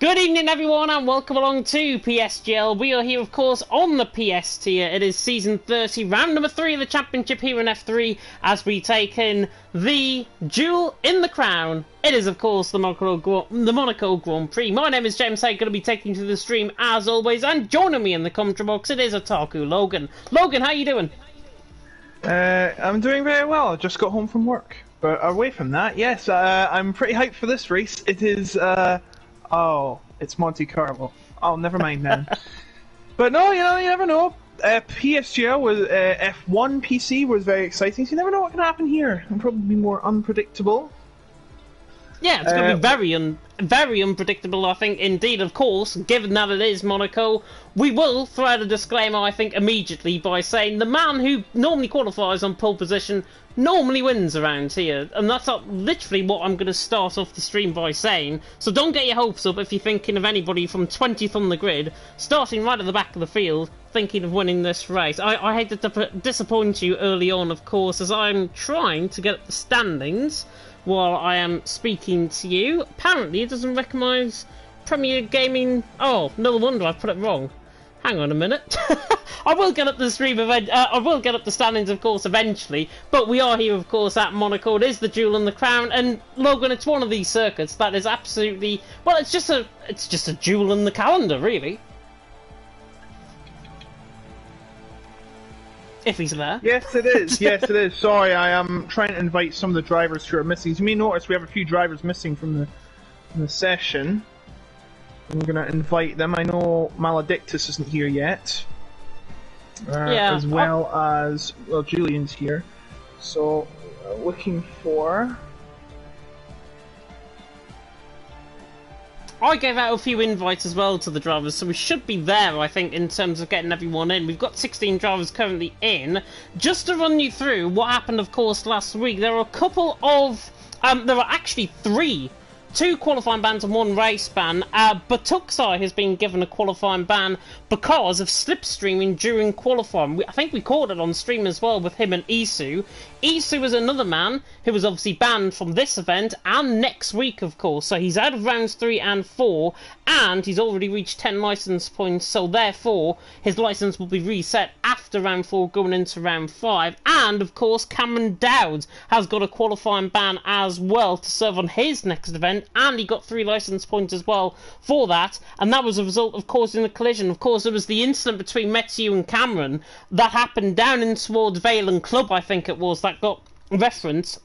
Good evening everyone and welcome along to PSGL. We are here of course on the PS tier. It is season 30, round number 3 of the championship here in F3 as we take in the Jewel in the Crown. It is of course the Monaco Grand Prix. My name is James Hay, going to be taking you through the stream as always, and joining me in the commentary box it is Otaku Logan. Logan, how you doing? I'm doing very well. I just got home from work. But away from that, yes, I'm pretty hyped for this race. It is, oh, it's Monte Carlo. Oh, never mind then. But no, you never know. PSGL was F1 PC was very exciting, so you never know what can happen here. It'll probably be more unpredictable. Yeah, it's going to be very unpredictable, I think, indeed, of course, given that it is Monaco. We will throw out a disclaimer, I think, immediately by saying the man who normally qualifies on pole position normally wins around here. And that's literally what I'm going to start off the stream by saying. So don't get your hopes up if you're thinking of anybody from 20th on the grid, starting right at the back of the field, thinking of winning this race. I hate to disappoint you early on, of course, as I'm trying to get the standings while I am speaking to you. Apparently it doesn't recognise Premier Gaming. Oh, no wonder I put it wrong. Hang on a minute. I will get up the stream I will get up the standings, of course, eventually. But we are here, of course, at Monaco. It is the Jewel in the Crown, and Logan, it's one of these circuits that is absolutely well. It's just a jewel in the calendar, really. If he's there. Yes, it is. Yes, it is. Sorry, I am trying to invite some of the drivers who are missing. You may notice we have a few drivers missing from the session. I'm going to invite them. I know Maledictus isn't here yet. Yeah. As well as, well, Julian's here. So, looking for... I gave out a few invites as well to the drivers, so we should be there, I think, in terms of getting everyone in. We've got 16 drivers currently in. Just to run you through what happened, of course, last week, there are a couple of... there are actually two qualifying bans and one race ban. Batuksai has been given a qualifying ban because of slipstreaming during qualifying. I think we caught it on stream as well with him and Isu. Isu is another man who was obviously banned from this event and next week, of course. So he's out of rounds 3 and 4, and he's already reached 10 licence points, so therefore his licence will be reset after round 4 going into round 5. And, of course, Cameron Dowd has got a qualifying ban as well to serve on his next event, and he got 3 licence points as well for that, and that was a result of causing the collision. Of course, it was the incident between Matthew and Cameron that happened down in towards Vale and Club, I think it was, that got reference,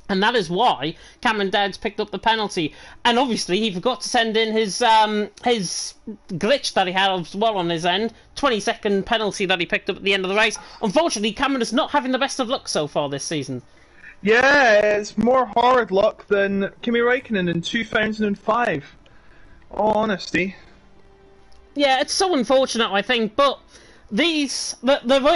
and that is why Cameron Dowds picked up the penalty. And obviously he forgot to send in his glitch that he had as well on his end, 20-second penalty that he picked up at the end of the race. Unfortunately, Cameron is not having the best of luck so far this season. Yeah, it's more hard luck than Kimi Räikkönen in 2005. All honesty. Yeah, it's so unfortunate, I think, but they're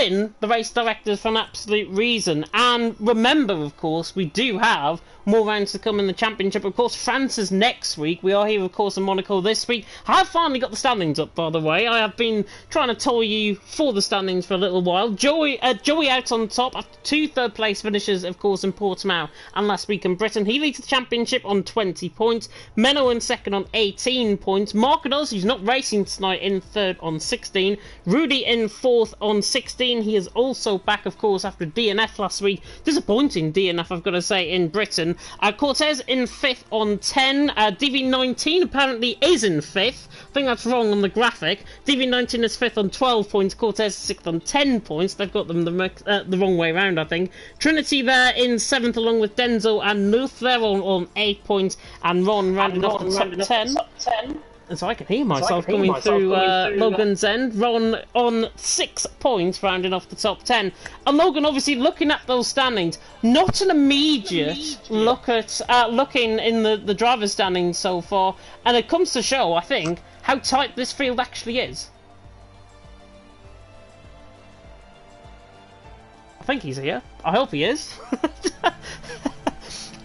in the race directors for an absolute reason. And remember, of course, we do have more rounds to come in the championship. Of course, France is next week. We are here, of course, in Monaco this week. I have finally got the standings up, by the way. I have been trying to tell you for the standings for a little while. Joey out on top after 2 third-place finishes, of course, in Portimao and last week in Britain. He leads the championship on 20 points. Menno in second on 18 points. Marquinhos, who's not racing tonight, in third on 16. Rudy in fourth on 16. He is also back, of course, after DNF last week. Disappointing DNF, I've got to say, in Britain. Cortez in 5th on 10. DV19 apparently is in 5th. I think that's wrong on the graphic. DV19 is 5th on 12 points. Cortez is 6th on 10 points. They've got them the wrong way around, I think. Trinity there in 7th along with Denzel and Nuth there on 8 points. And Ron rounding off the top 10. And so I can hear myself coming through Logan's end. Ron on 6 points, rounding off the top 10. And Logan, obviously, looking at those standings, not an immediate look at looking in the driver's standings so far. And it comes to show, I think, how tight this field actually is. I think he's here. I hope he is.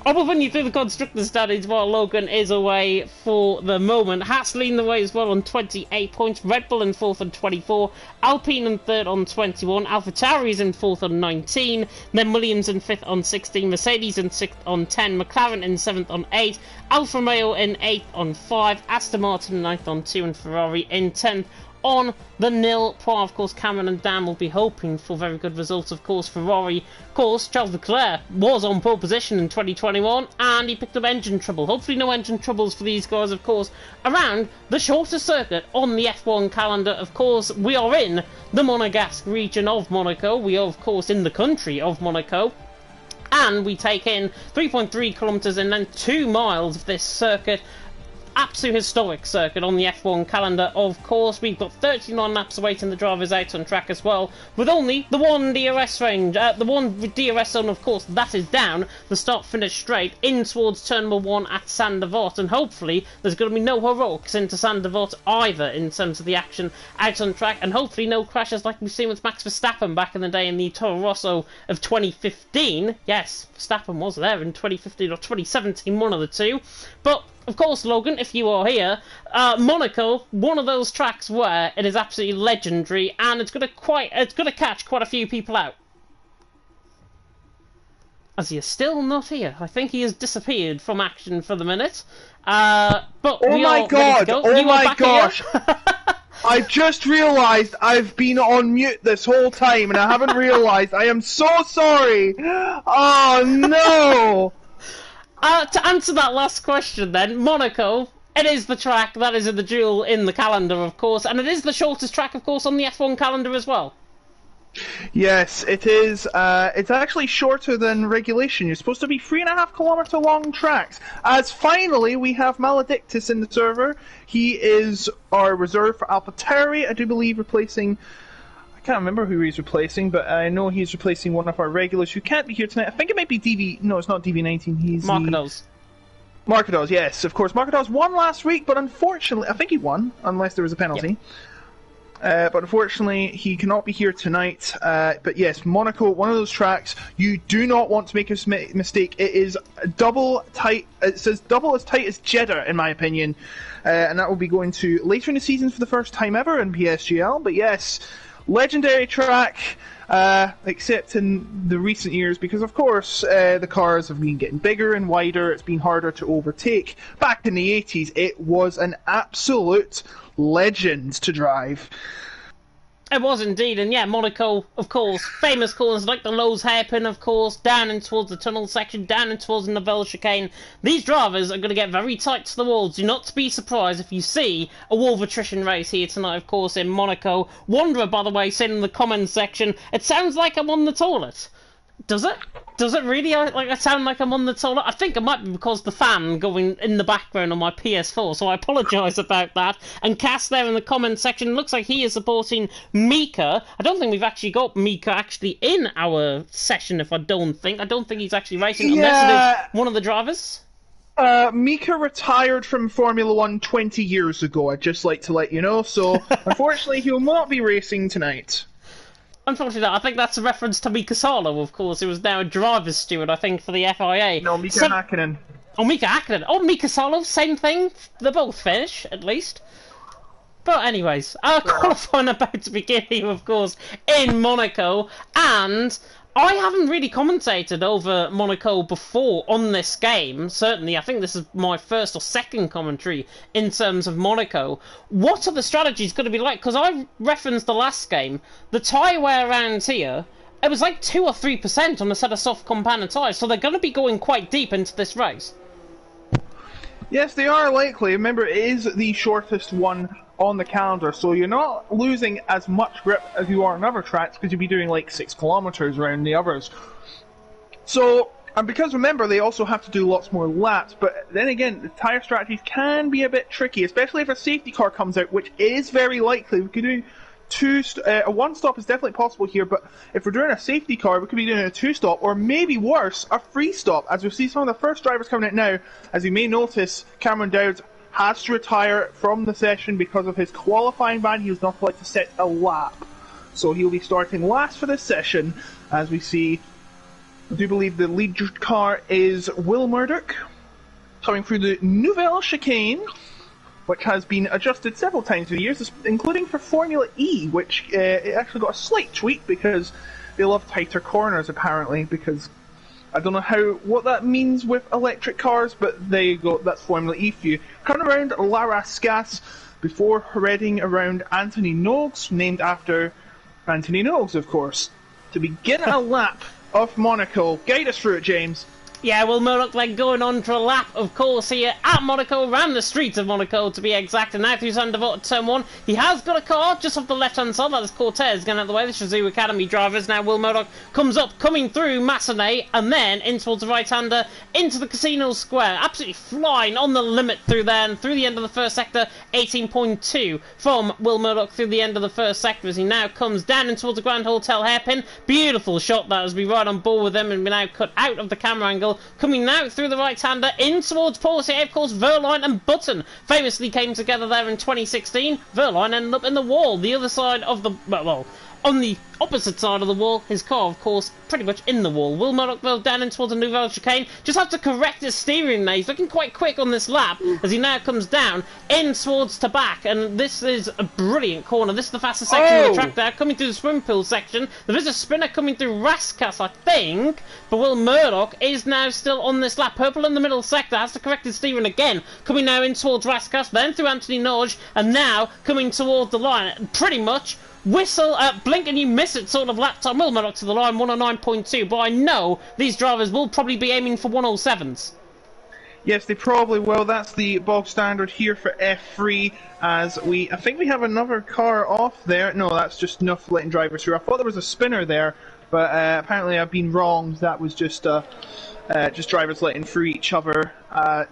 I will run you through the constructor standings while Logan is away for the moment. Haas leading the way as well on 28 points. Red Bull in 4th on 24. Alpine in 3rd on 21. AlphaTauri is in 4th on 19. Then Williams in 5th on 16. Mercedes in 6th on 10. McLaren in 7th on 8. Alfa Romeo in 8th on 5. Aston Martin in 9th on 2. And Ferrari in 10th on the nil. While of course Cameron and Dan will be hoping for very good results. Of course Ferrari, of course Charles Leclerc was on pole position in 2021 and he picked up engine trouble. Hopefully no engine troubles for these guys, of course, around the shortest circuit on the F1 calendar. Of course we are in the Monegasque region of Monaco. We are of course in the country of Monaco. And we take in 3.3 kilometres and then 2 miles of this circuit. Absolute historic circuit on the F1 calendar. Of course, we've got 39 laps awaiting the drivers out on track as well, with only the one DRS range, the one DRS zone, of course, that is down the start-finish straight in towards turn number 1 at Saint-Devote, and hopefully there's going to be no heroics into Saint-Devote either in terms of the action out on track, and hopefully no crashes like we've seen with Max Verstappen back in the day in the Toro Rosso of 2015. Yes, Verstappen was there in 2015 or 2017, one of the two, but of course, Logan, if you are here, Monaco, one of those tracks where it is absolutely legendary, and it's gonna catch quite a few people out. As he is still not here, I think he has disappeared from action for the minute. But oh my god! Oh my gosh! I just realised I've been on mute this whole time, and I haven't realised. I am so sorry. Oh no! To answer that last question then, Monaco, it is the track that is in the duel in the calendar, of course, and it is the shortest track, of course, on the F1 calendar as well. Yes, it is. It's actually shorter than regulation. You're supposed to be 3.5 kilometre long tracks. As finally, we have Maledictus in the server. He is our reserve for AlphaTauri, I do believe, replacing... I can't remember who he's replacing, but I know he's replacing one of our regulars who can't be here tonight. I think it might be DV... No, it's not DV19. He's Marcados. Marcados, yes, of course. Marcados won last week, but unfortunately... I think he won, unless there was a penalty. Yep. But unfortunately, he cannot be here tonight. But yes, Monaco, one of those tracks you do not want to make a mistake. It is double tight. It says double as tight as Jeddah, in my opinion. And that will be going to later in the season for the first time ever in PSGL. But yes... legendary track, except in the recent years, because of course the cars have been getting bigger and wider, it's been harder to overtake. Back in the 80s, it was an absolute legend to drive. It was indeed, and yeah, Monaco, of course, famous corners like the Lowe's hairpin, of course, down in towards the tunnel section, down in towards the Nivelle chicane. These drivers are going to get very tight to the walls. Do not be surprised if you see a wall of attrition race here tonight, of course, in Monaco. Wanderer, by the way, said in the comments section, it sounds like I'm on the toilet. Does it? Does it really I sound like I'm on the toilet? I think it might be because the fan going in the background on my PS4, so I apologise about that. And Cass there in the comments section looks like he is supporting Mika. I don't think we've actually got Mika actually in our session, I don't think he's actually racing, unless it is one of the drivers. Mika retired from Formula 1 20 years ago, I'd just like to let you know, so unfortunately he will not be racing tonight. Unfortunately, I think that's a reference to Mika Salo, of course, who was now a driver's steward, I think, for the FIA. No, Mika Hakkinen. Oh, Mika Hakkinen. Oh, Mika Salo, same thing. They're both Finnish, at least. But anyways, our qualifying about to begin here, of course, in Monaco, and I haven't really commentated over Monaco before on this game. Certainly, I think this is my first or second commentary in terms of Monaco. What are the strategies going to be like? Because I referenced the last game, the tyre wear around here, it was like 2 or 3% on a set of soft compounded tyres, so they're going to be going quite deep into this race. Yes, they are likely. Remember, it is the shortest one on the calendar, so you're not losing as much grip as you are on other tracks, because you'll be doing like 6 kilometers around the others. So, and because remember, they also have to do lots more laps, but then again, the tyre strategies can be a bit tricky, especially if a safety car comes out, which is very likely. We could do a one-stop is definitely possible here, but if we're doing a safety car, we could be doing a 2-stop, or maybe worse, a 3-stop, as we see some of the first drivers coming out now. As you may notice, Cameron Dowd has to retire from the session because of his qualifying ban. He was not allowed to set a lap, so he'll be starting last for this session, as we see I do believe the lead car is Will Murdoch, coming through the Nouvelle Chicane, which has been adjusted several times through the years, including for Formula E, which it actually got a slight tweak because they love tighter corners, apparently, because I don't know what that means with electric cars, but there you go, that's Formula E for you. Coming around La Rascasse before heading around Anthony Nogues, named after Anthony Nogues, of course, to begin a lap of Monaco. Guide us through it, James. Yeah, Will Murdoch then going on for a lap, of course, here at Monaco, around the streets of Monaco to be exact, and now through Sandoval turn 1. He has got a car just off the left-hand side, that is Cortez going out the way, the Shazoo Academy drivers. Now Will Murdoch comes up, coming through Massenet, and then in towards the right-hander, into the Casino Square, absolutely flying on the limit through there, and through the end of the first sector, 18.2 from Will Murdoch through the end of the first sector, as he now comes down in towards the Grand Hotel hairpin. Beautiful shot that, as we ride on board with him, and we're now cut out of the camera angle. Coming now through the right-hander in towards Portier, of course, Verline and Button famously came together there in 2016. Verline ended up in the wall, the other side of the... well, on the opposite side of the wall, his car, of course, pretty much in the wall. Will Murdoch go down in towards the Nouvelle Chicane. Just have to correct his steering now. He's looking quite quick on this lap as he now comes down in towards Tabac. And this is a brilliant corner. This is the fastest section of the track there. Coming through the swim pool section. There is a spinner coming through Rascasse, I think. But Will Murdoch is now still on this lap. Purple in the middle sector. Has to correct his steering again. Coming now in towards Rascasse. Then through Anthony Nogues. And now coming towards the line. Pretty much whistle, blink and you miss it sort of lap time. Will Murdoch to the line, 109.2, but I know these drivers will probably be aiming for 107s. Yes, they probably will. That's the bog standard here for F3, as I think we have another car off there. No, that's just enough letting drivers through. I thought there was a spinner there, but apparently I've been wrong. That was just drivers letting through each other.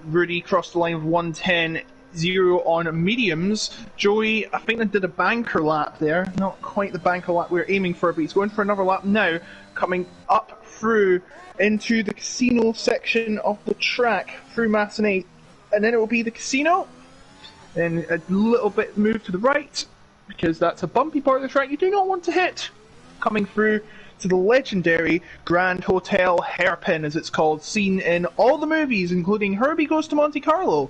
Rudy crossed the line with 110. 0 on mediums. Joey, I think, they did a banker lap there. Not quite the banker lap we were aiming for, but he's going for another lap now, coming up through into the casino section of the track, through Massenet, and then it will be the casino. Then a little bit move to the right, because that's a bumpy part of the track you do not want to hit. Coming through to the legendary Grand Hotel hairpin, as it's called, seen in all the movies, including Herbie Goes to Monte Carlo.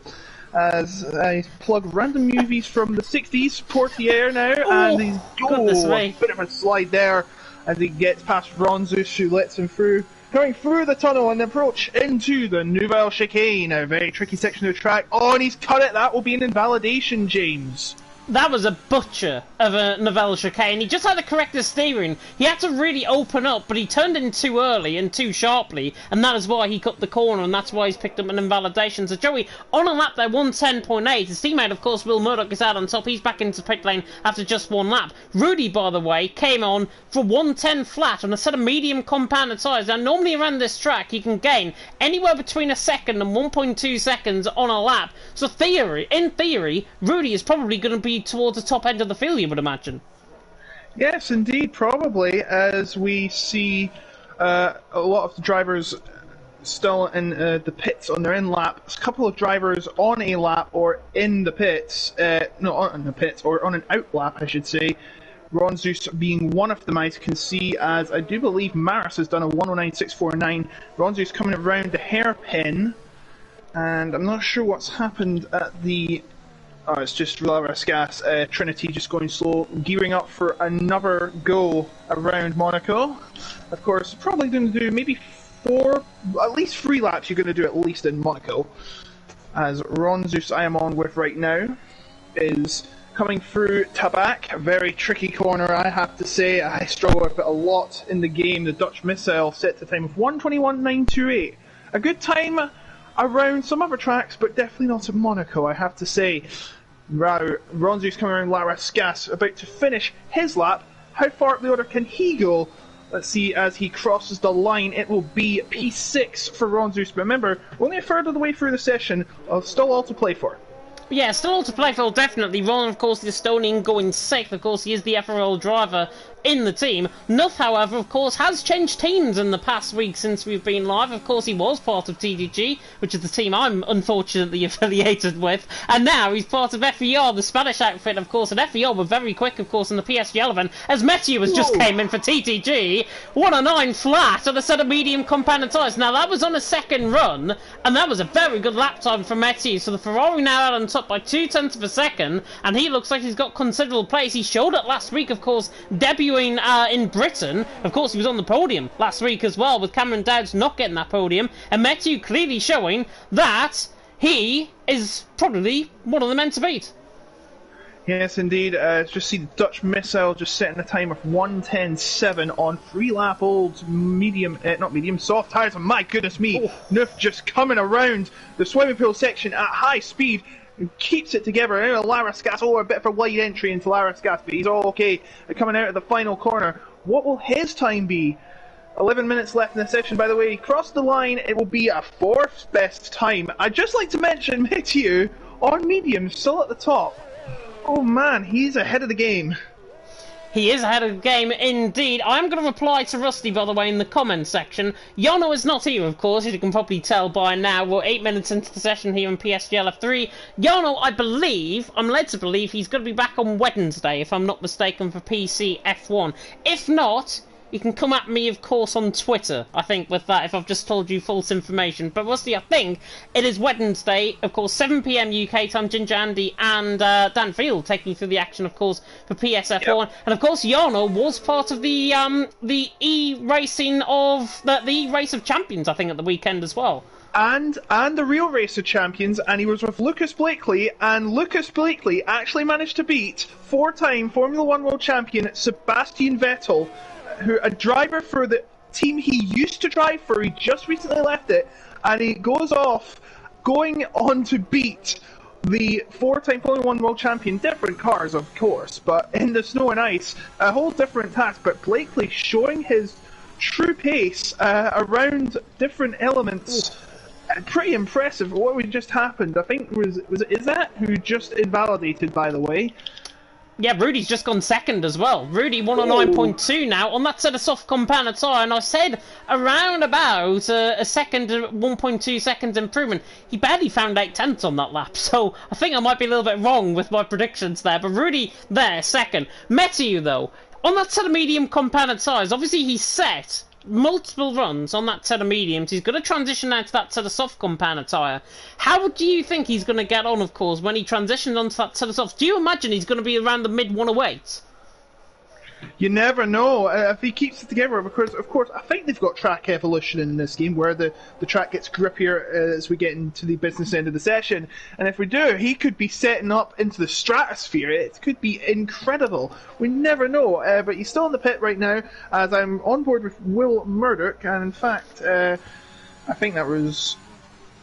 As I plug random movies from the 60s, Portier now, and he's a bit of a slide there as he gets past Ronzus, who lets him through. Going through the tunnel and approach into the Nouvelle Chicane, a very tricky section of the track. Oh, and he's cut it. That will be an invalidation, James. That was a butcher of a Nouvelle Chicane. He just had to correct his steering. He had to really open up, but he turned in too early and too sharply, and that is why he cut the corner, and that's why he's picked up an invalidation. So Joey, on a lap there, 110.8. His teammate, of course, Will Murdoch, is out on top. He's back into pit lane after just one lap. Rudy, by the way, came on for 110 flat on a set of medium compounded tyres. Now, normally around this track, you can gain anywhere between a second and 1.2 seconds on a lap. So in theory, Rudy is probably going to be towards the top end of the field, you would imagine. Yes, indeed, probably, as we see a lot of the drivers still in the pits on their in lap. A couple of drivers on a lap or in the pits, no, on the pits, or on an out lap, I should say. Ron Zeus being one of them, I can see, as I do believe Maris has done a 109.649. Ron Zeus coming around the hairpin, and I'm not sure what's happened at the... Oh, it's just La Rascasse, Trinity just going slow, gearing up for another go around Monaco. Of course, probably going to do maybe at least 3 laps you're going to do at least in Monaco. As Ron Zeus I am on with right now is coming through Tabac, a very tricky corner, I have to say. I struggle with it a lot in the game. The Dutch Missile set to time of 1:21.928. A good time around some other tracks, but definitely not at Monaco, I have to say. Ronzu's coming around La Rascasse, about to finish his lap. How far up the order can he go? Let's see, as he crosses the line, it will be P6 for Ronzus. But remember, only a third of the way through the session, still all to play for. Yeah, still all to play for, definitely. Ron, of course, the Estonian going 6th. Of course, he is the FRL driver in the team. Nuff, however, of course, has changed teams in the past week since we've been live. Of course, he was part of TDG, which is the team I'm unfortunately affiliated with, and now he's part of FER, the Spanish outfit, of course, and FER were very quick, of course, in the PSGL event, as Matthew has just came in for TTG. 109 flat on a set of medium compounded tyres. Now, that was on a second run, and that was a very good lap time for Matthew, so the Ferrari now out on top by 0.2 of a second, and he looks like he's got considerable pace. He showed it last week, of course, debuting in Britain. Of course, he was on the podium last week as well, with Cameron Dowds not getting that podium, and Matthew clearly showing that he is probably one of the men to beat. Yes, indeed. Just see the Dutch Missile just setting a time of 1:10.7 on 3-lap old soft tyres. And my goodness me, Nuff just coming around the swimming pool section at high speed. Keeps it together. Now Larascas, a bit of a wide entry into Larascas, but he's all okay. Coming out of the final corner. What will his time be? 11 minutes left in the session, by the way. He crossed the line. It will be a 4th best time. I'd just like to mention Mathieu on medium, still at the top. Oh man, he's ahead of the game. He is ahead of the game indeed. I'm going to reply to Rusty, by the way, in the comments section. Yono is not here, of course, as you can probably tell by now. We're 8 minutes into the session here in PSGL F3. Yono, I believe, I'm led to believe, he's going to be back on Wednesday, if I'm not mistaken, for PC F1. If not, you can come at me, of course, on Twitter, I think, with that, if I've just told you false information. But Rusty, I think it is Wednesday, of course, 7 PM UK time. Ginger Andy and Dan Field taking you through the action, of course, for PSF1. Yep. And, of course, Jarno was part of the E-racing of... the E-race of champions, I think, at the weekend as well. And the real race of champions, and he was with Lucas Blakely, and Lucas Blakely actually managed to beat 4-time Formula 1 world champion Sebastian Vettel, who a driver for the team he used to drive for. He just recently left it, and he goes off going on to beat the 4-time Formula 1 world champion. Different cars, of course, but in the snow and ice, a whole different task. But Blakely showing his true pace around different elements. Pretty impressive. What just happened, I think, was it Izzat who just invalidated, by the way. Yeah, Rudy's just gone second as well. Rudy 109.2 now on that set of soft compounded tyre, and I said around about a second, 1.2 seconds improvement. He barely found 8/10 on that lap, so I think I might be a little bit wrong with my predictions there. But Rudy there, second. Matthew, though, on that set of medium compounded tyres, obviously he's set multiple runs on that set of mediums. He's going to transition now to that set of soft compounded tyre. How do you think he's going to get on, of course, when he transitions onto that set of soft? Do you imagine he's going to be around the mid-108s? You never know if he keeps it together, because, of course, I think they've got track evolution in this game, where the track gets grippier as we get into the business end of the session. And if we do, he could be setting up into the stratosphere. It could be incredible. We never know. But he's still in the pit right now, as I'm on board with Will Murdoch. And in fact, I think that was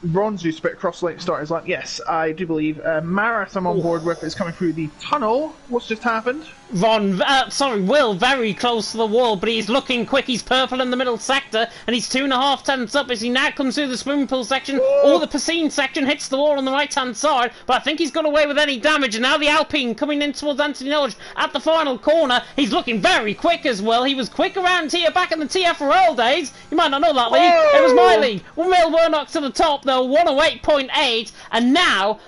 Ron's who spit across the line to start his lap. Yes, I do believe Marath I'm on board with is coming through the tunnel. What's just happened? Will, very close to the wall, but he's looking quick. He's purple in the middle sector, and he's 2.5 tenths up as he now comes through the swimming pool section. Or the piscine section hits the wall on the right-hand side, but I think he's got away with any damage. And now the Alpine coming in towards Anthony Norwich at the final corner. He's looking very quick as well. He was quick around here back in the TFRL days. You might not know that league. It was my league. Will Murdoch to the top, though, 108.8, and now...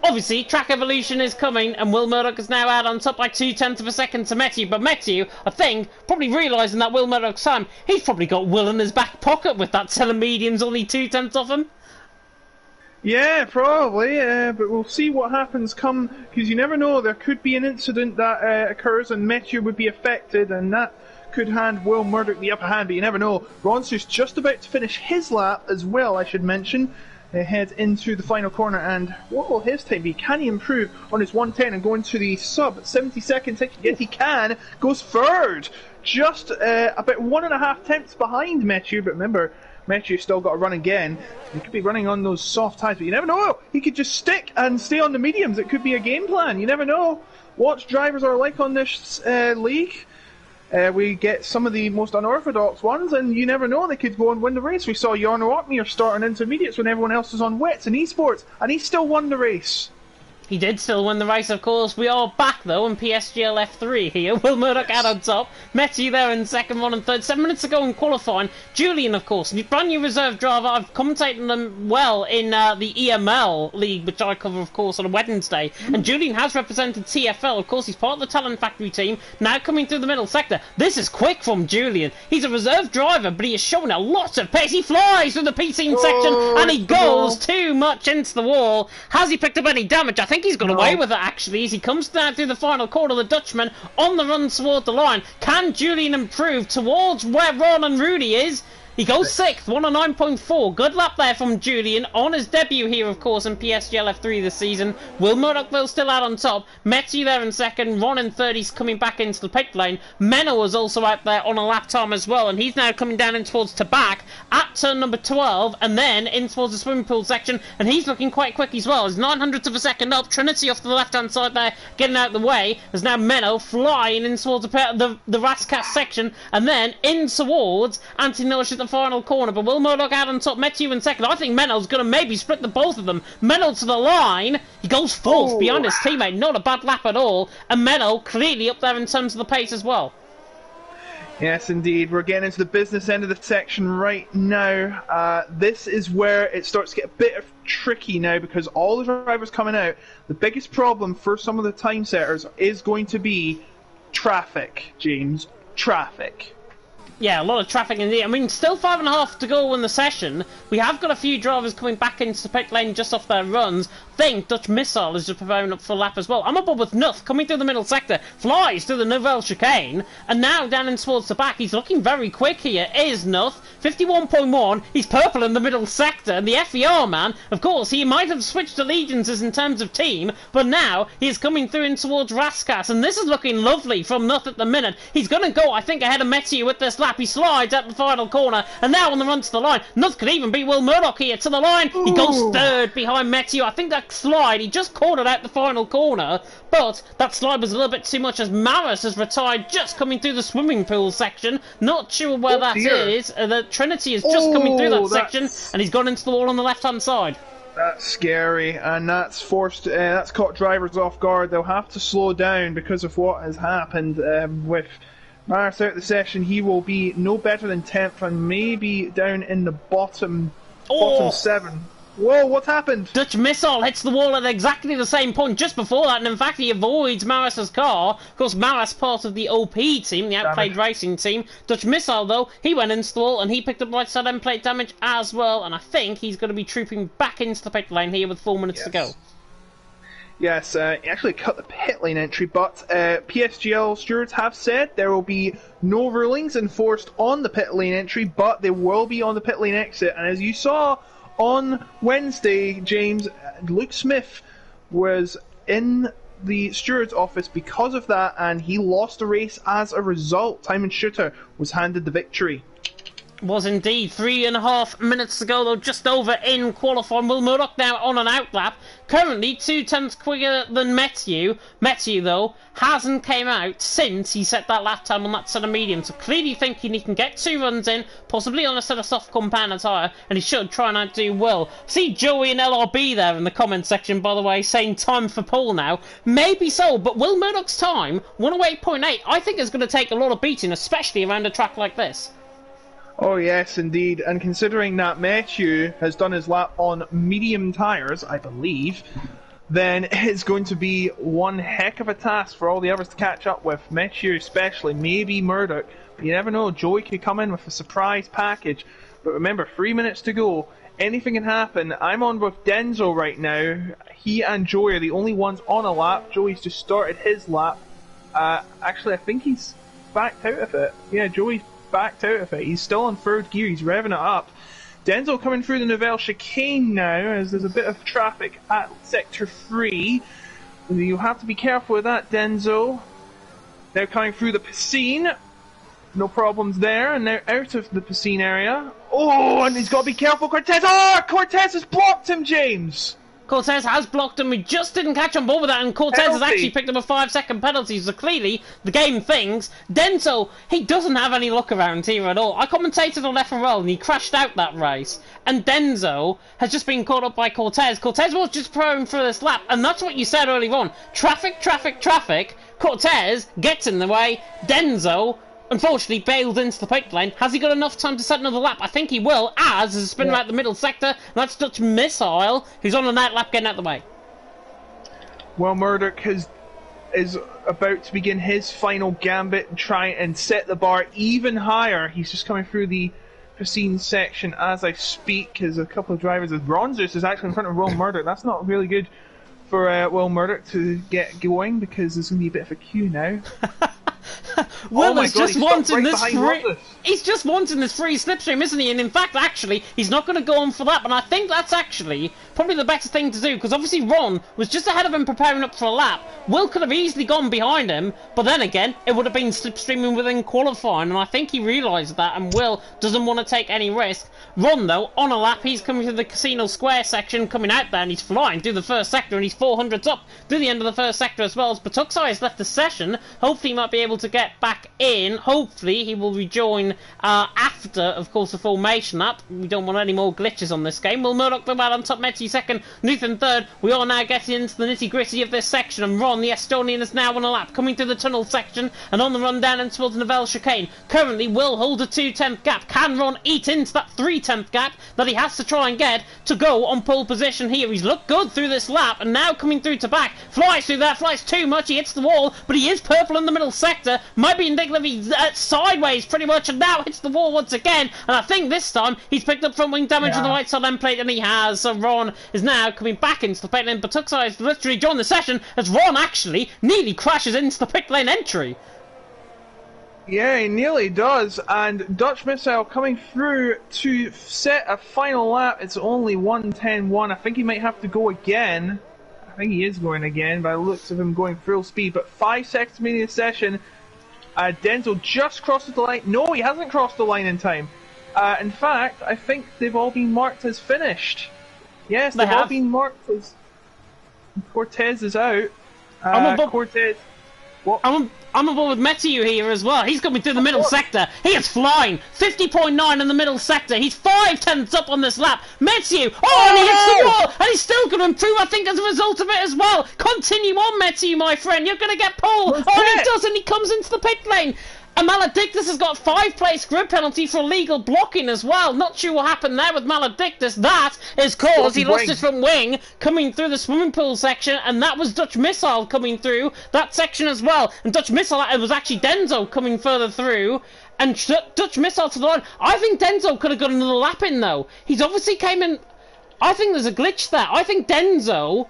obviously, track evolution is coming, and Will Murdoch is now out on top by 0.2 of a second to Matthew. But Matthew, I think, probably realising that Will Murdoch's time, he's probably got Will in his back pocket with that set of mediums only 0.2 off him. Yeah, probably, but we'll see what happens come, because you never know, there could be an incident that occurs and Matthew would be affected, and that could hand Will Murdoch the upper hand, but you never know. Ronsu's just about to finish his lap as well, I should mention. Head into the final corner, and what will his time be? Can he improve on his 110 and go into the sub 70 seconds? Yes, he can. Goes third, just about 1.5 tenths behind Matthew. But remember, Matthew's still got to run again. He could be running on those soft tyres, but you never know. He could just stick and stay on the mediums. It could be a game plan. You never know what drivers are like on this league. We get some of the most unorthodox ones, and you never know, they could go and win the race. We saw Jarno Ockmeyer starting intermediates when everyone else was on wets in esports, and he still won the race. He did still win the race, of course. We are back, though, in PSGL F3 here. Will Murdoch out on top. Metty there in second, 1 and 3rd. 7 minutes ago in qualifying. Julian, of course, brand new reserve driver. I've commentated them well in the EML league, which I cover, of course, on a Wednesday. And Julian has represented TFL. Of course, he's part of the Talent Factory team. Now coming through the middle sector. This is quick from Julian. He's a reserve driver, but he is showing a lot of pace. He flies through the PC section, and he goes too much into the wall. Has he picked up any damage? I think he's got away with it, actually, as he comes down through the final corner. The Dutchman on the run toward the line. Can Julian improve towards where Ron and Rudy is? He goes 6th, 109.4. Good lap there from Julian on his debut here, of course, in PSGL F3 this season. Will Murdochville still out on top. Metty there in second. Ron in third. He's coming back into the pit lane. Menno was also out there on a lap time as well, and he's now coming down in towards Tabak at turn number 12, and then in towards the swimming pool section, and he's looking quite quick as well. He's 900ths of a second up. Trinity off to the left-hand side there, getting out of the way. There's now Menno flying in towards the Rascas section, and then in towards Anti-Nosh at the final corner, but Will Murdoch out on top. Metty in second. I think Menno's going to maybe split the both of them. Menno to the line. He goes 4th behind his teammate. Not a bad lap at all. And Menno clearly up there in terms of the pace as well. Yes, indeed. We're getting into the business end of the section right now. This is where it starts to get a bit tricky now, because all the drivers coming out. The biggest problem for some of the time setters is going to be traffic, James. Traffic. Yeah, a lot of traffic indeed. I mean, still 5.5 to go in the session. We have got a few drivers coming back into the pit lane just off their runs. I think Dutch Missile is just preparing up for a lap as well. I'm above with Nuff coming through the middle sector. Flies through the Nouvelle Chicane. And now down in towards the back. He's looking very quick here. Is Nuff. 51.1. He's purple in the middle sector. And the FER man, of course, he might have switched allegiances in terms of team. But now he is coming through in towards Rascas. And this is looking lovely from Nuff at the minute. He's going to go, I think, ahead of Metty with this lap. He slides at the final corner, and now on the run to the line. Nuff could even beat Will Murdoch here to the line. He goes 3rd behind Metty. I think that slide, he just caught it out the final corner, but that slide was a little bit too much as Maris has retired just coming through the swimming pool section. Not sure where that is. The Trinity is just coming through that section, and he's gone into the wall on the left-hand side. That's scary, and that's that's caught drivers off guard. They'll have to slow down because of what has happened with Maris out the session. He will be no better than 10th and maybe down in the bottom 7. Whoa, what happened? Dutch Missile hits the wall at exactly the same point just before that, and in fact he avoids Maris's car. Of course, Maris part of the OP team, the Outplayed Racing team. Dutch Missile, though, he went into the wall and he picked up right side end plate damage as well, and I think he's going to be trooping back into the pit lane here with 4 minutes to go. Yes, he actually cut the pit lane entry, but PSGL stewards have said there will be no rulings enforced on the pit lane entry, but they will be on the pit lane exit. And as you saw on Wednesday, James, Luke Smith was in the steward's office because of that, and he lost the race as a result. Timon Shooter was handed the victory. Was indeed. 3.5 minutes to go, though, just over in qualifying. Will Murdoch now on an outlap. Currently 2/10 quicker than Matthew. Matthew, though, hasn't came out since he set that lap time on that set of medium. So clearly thinking he can get 2 runs in, possibly on a set of soft compound tyre, and he should try and outdo Will. See Joey and LRB there in the comment section, by the way, saying time for Paul now. Maybe so, but Will Murdoch's time, 108.8, I think is going to take a lot of beating, especially around a track like this. Oh yes, indeed. And considering that Matthew has done his lap on medium tyres, I believe, then it's going to be one heck of a task for all the others to catch up with. Matthew especially, maybe Murdoch. But you never know, Joey could come in with a surprise package. But remember, 3 minutes to go. Anything can happen. I'm on with Denzo right now. He and Joey are the only ones on a lap. Joey's just started his lap. Actually, I think he's backed out of it. Yeah, Joey's backed out of it. He's still on 3rd gear. He's revving it up. Denzel coming through the Nouvelle Chicane now, as there's a bit of traffic at Sector 3. You'll have to be careful with that, Denzel. Now coming through the Piscine. No problems there, and now out of the Piscine area. Oh, and he's got to be careful, Cortez! Ah, Cortez has blocked him, James! Cortez has blocked him. We just didn't catch on board with that, and Cortez has Penalty. actually picked up a 5-second penalty. So clearly, the game thinks Denso, he doesn't have any luck around here at all. I commentated on F1 and he crashed out that race. And Denso has just been caught up by Cortez. Cortez was just prone for this lap, and that's what you said earlier on. Traffic, traffic, traffic. Cortez gets in the way. Denso, unfortunately, bailed into the pit lane. Has he got enough time to set another lap? I think he will, as is a spin out the middle sector. That's Dutch Missile, who's on the night lap getting out the way. Well, Murdoch is about to begin his final gambit and try and set the bar even higher. He's just coming through the Pristine section as I speak, as a couple of drivers, as Bronzus is actually in front of Will Murdoch. That's not really good for Will Murdoch to get going, because there's going to be a bit of a queue now. Will is just wanting this free. Bronzus. He's just wanting this free slipstream, isn't he? And in fact, actually, he's not going to go on for that. But I think that's actually probably the better thing to do, because obviously Ron was just ahead of him preparing up for a lap. Will could have easily gone behind him, but then again, it would have been slipstreaming within qualifying, and I think he realised that, and Will doesn't want to take any risk. Ron, though, on a lap, he's coming through the Casino Square section, coming out there, and he's flying through the first sector, and he's 400s up through the end of the first sector as well. As Batuxai has left the session, hopefully he might be able to get back in. Hopefully he will rejoin after, of course, the formation up. We don't want any more glitches on this game. Will Murdoch go out on top, Metty second, Newton third. We are now getting into the nitty-gritty of this section, and Ron, the Estonian, is now on a lap, coming through the tunnel section and on the run down and towards the Novell chicane. Currently, Will hold a 2/10 gap. Can Ron eat into that 3/10 gap that he has to try and get to go on pole position here? He's looked good through this lap, and now coming through to back, flies through that, flies too much, he hits the wall, but he is purple in the middle sector. Might be indicative he's sideways pretty much, and now hits the wall once again, and I think this time he's picked up front wing damage on the right side end plate, and he has. So Ron is now coming back into the pit lane, but Tuxai has literally joined the session as Ron actually nearly crashes into the pit lane entry. Yeah, he nearly does, and Dutch Missile coming through to set a final lap. It's only 1:10.1. I think he might have to go again. I think he is going again by the looks of him going full speed, but 5 seconds remaining in the session. Denzel just crosses the line. No, he hasn't crossed the line in time. In fact, I think they've all been marked as finished. Yes, they've all been marked as... Cortez is out. Cortez... What? I'm aboard with Meteor here as well. He's coming through the middle sector. He is flying. 50.9 in the middle sector. He's 5/10ths up on this lap. Meteor. Oh, and he hits the wall. And he's still going to improve, I think, as a result of it as well. Continue on, Meteor, my friend. You're going to get pole. And he does, and he comes into the pit lane. And Maledictus has got 5-place grid penalty for illegal blocking as well. Not sure what happened there with Maledictus. That is cause he lost his front wing coming through the swimming pool section, and that was Dutch Missile coming through that section as well. And Dutch Missile, it was actually Denzo coming further through. And Dutch Missile to the line. I think Denzo could have got another lap in though. He's obviously came in. I think there's a glitch there. I think Denzo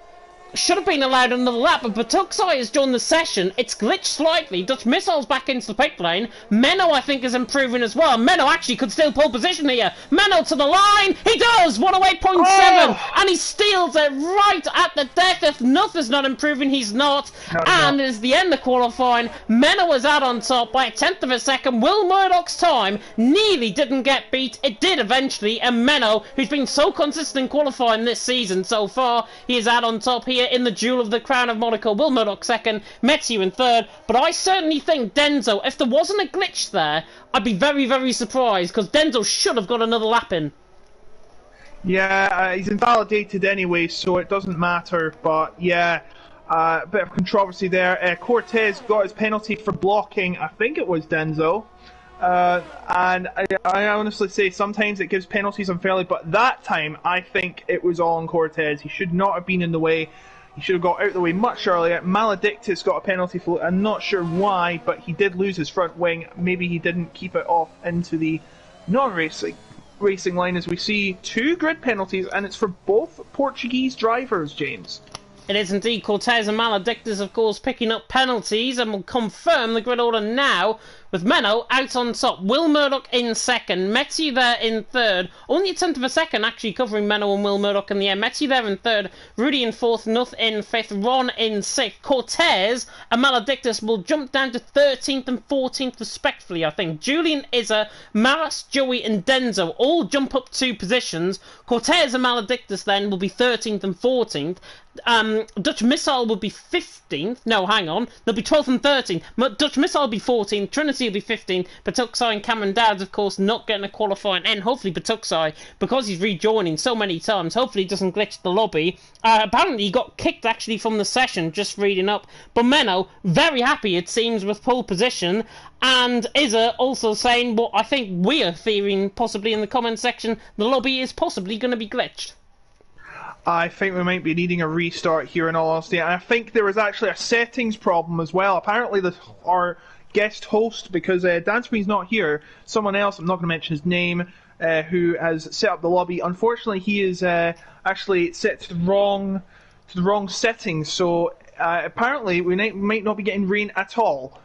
should have been allowed another lap, but Batuxai has joined the session. It's glitched slightly. Dutch Missile's back into the pit lane. Menno, I think, is improving as well. Menno actually could steal pole position here. Menno to the line. He does. 108.7. And he steals it right at the death. If nothing's not improving, he's not. And it's the end of qualifying. Menno is out on top by 1/10 of a second. Will Murdoch's time nearly didn't get beat. It did eventually. And Menno, who's been so consistent in qualifying this season so far, he is out on top here in the duel of the crown of Monaco. Will Murdoch second, Metsu in third, but I certainly think Denzo, if there wasn't a glitch there, I'd be very, very surprised, because Denzo should have got another lap in. Yeah, he's invalidated anyway, so it doesn't matter, but yeah, a bit of controversy there. Cortez got his penalty for blocking, I think it was Denzo. And I honestly say sometimes it gives penalties unfairly, but that time I think it was all on Cortez. He should not have been in the way. He should have got out of the way much earlier. Maledictus got a penalty for it. I'm not sure why, but he did lose his front wing. Maybe he didn't keep it off into the non-racing line, as we see 2 grid penalties, and it's for both Portuguese drivers, James. It is indeed. Cortez and Maledictus, of course, picking up penalties, and will confirm the grid order now, with Menno out on top, Will Murdoch in second, Metzi there in third, only a tenth of a second actually covering Menno and Will Murdoch in the end. Metzi there in third, Rudy in fourth, Nuth in fifth, Ron in sixth. Cortez and Maledictus will jump down to 13th and 14th respectively, I think. Julian, Izza, Maras, Joey and Denzo all jump up 2 positions. Cortez and Maledictus then will be 13th and 14th. Dutch Missile will be 15th. No, hang on. They'll be 12th and 13th. Dutch Missile will be 14th. Trinity will be 15th. Patuxai and Cameron Dowds, of course, not getting a qualifying end. Hopefully Patuxai, because he's rejoining so many times, hopefully he doesn't glitch the lobby. Apparently he got kicked actually from the session, just reading up. But Menno, very happy it seems with pole position. And Izza also saying what I think we are fearing possibly in the comment section, the lobby is possibly going to be glitched. I think we might be needing a restart here in all honesty. And I think there was actually a settings problem as well. Apparently our guest host, because Dansby's not here, someone else, I'm not going to mention his name, who has set up the lobby. Unfortunately, he is actually set to the wrong settings, so apparently we might not be getting rain at all.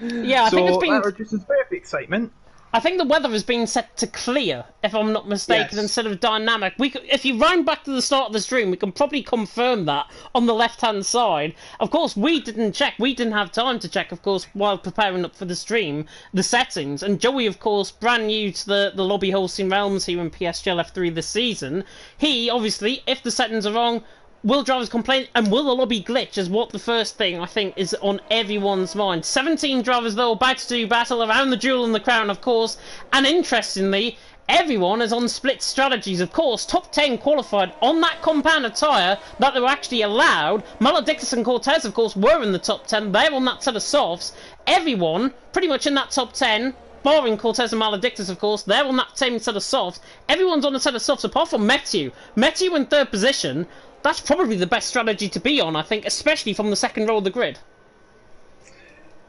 Yeah, I think it's been... that reduces a bit of excitement. I think the weather has been set to clear, if I'm not mistaken, Yes. instead of dynamic. If you round back to the start of the stream, we can probably confirm that on the left-hand side. Of course, we didn't check. We didn't have time to check, of course, while preparing up for the stream, the settings. And Joey, of course, brand new to the lobby hosting realms here in PSGL F3 this season. He, obviously, if the settings are wrong, will drivers complain, and will the lobby glitch is what the first thing I think is on everyone's mind. 17 drivers though about to do battle around the jewel and the crown, of course, and interestingly everyone is on split strategies. Of course, top 10 qualified on that compound attire that they were actually allowed. Maledictus and Cortez, of course, were in the top 10. They're on that set of softs. Everyone pretty much in that top 10, barring Cortez and Maledictus, of course, they're on that same set of softs. Everyone's on a set of softs apart from Metthew. Metthew in third position. That's probably the best strategy to be on, I think, especially from the second row of the grid.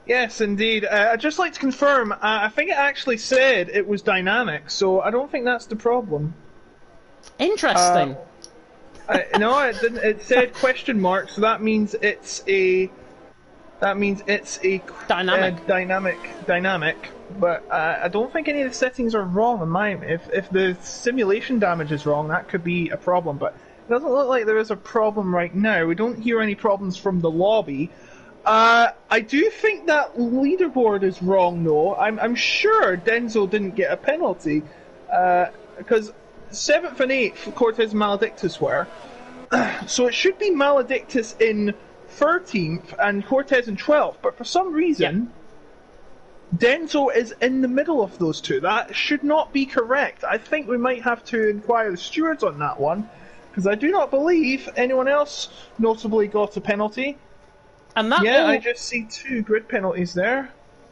Yes, indeed. I'd just like to confirm, I think it actually said it was dynamic, so I don't think that's the problem. Interesting. No, it didn't. It said question mark, so that means it's a... Dynamic. Dynamic. But I don't think any of the settings are wrong on mine. If the simulation damage is wrong, that could be a problem, but... It doesn't look like there is a problem right now. We don't hear any problems from the lobby. I do think that leaderboard is wrong, though. I'm sure Denzo didn't get a penalty, because 7th and 8th Cortez and Maledictus were. So it should be Maledictus in 13th and Cortez in 12th, but for some reason... Yeah. Denzo is in the middle of those two. That should not be correct. I think we might have to inquire the stewards on that one. Because I do not believe anyone else notably got a penalty. And that I just see 2 grid penalties there.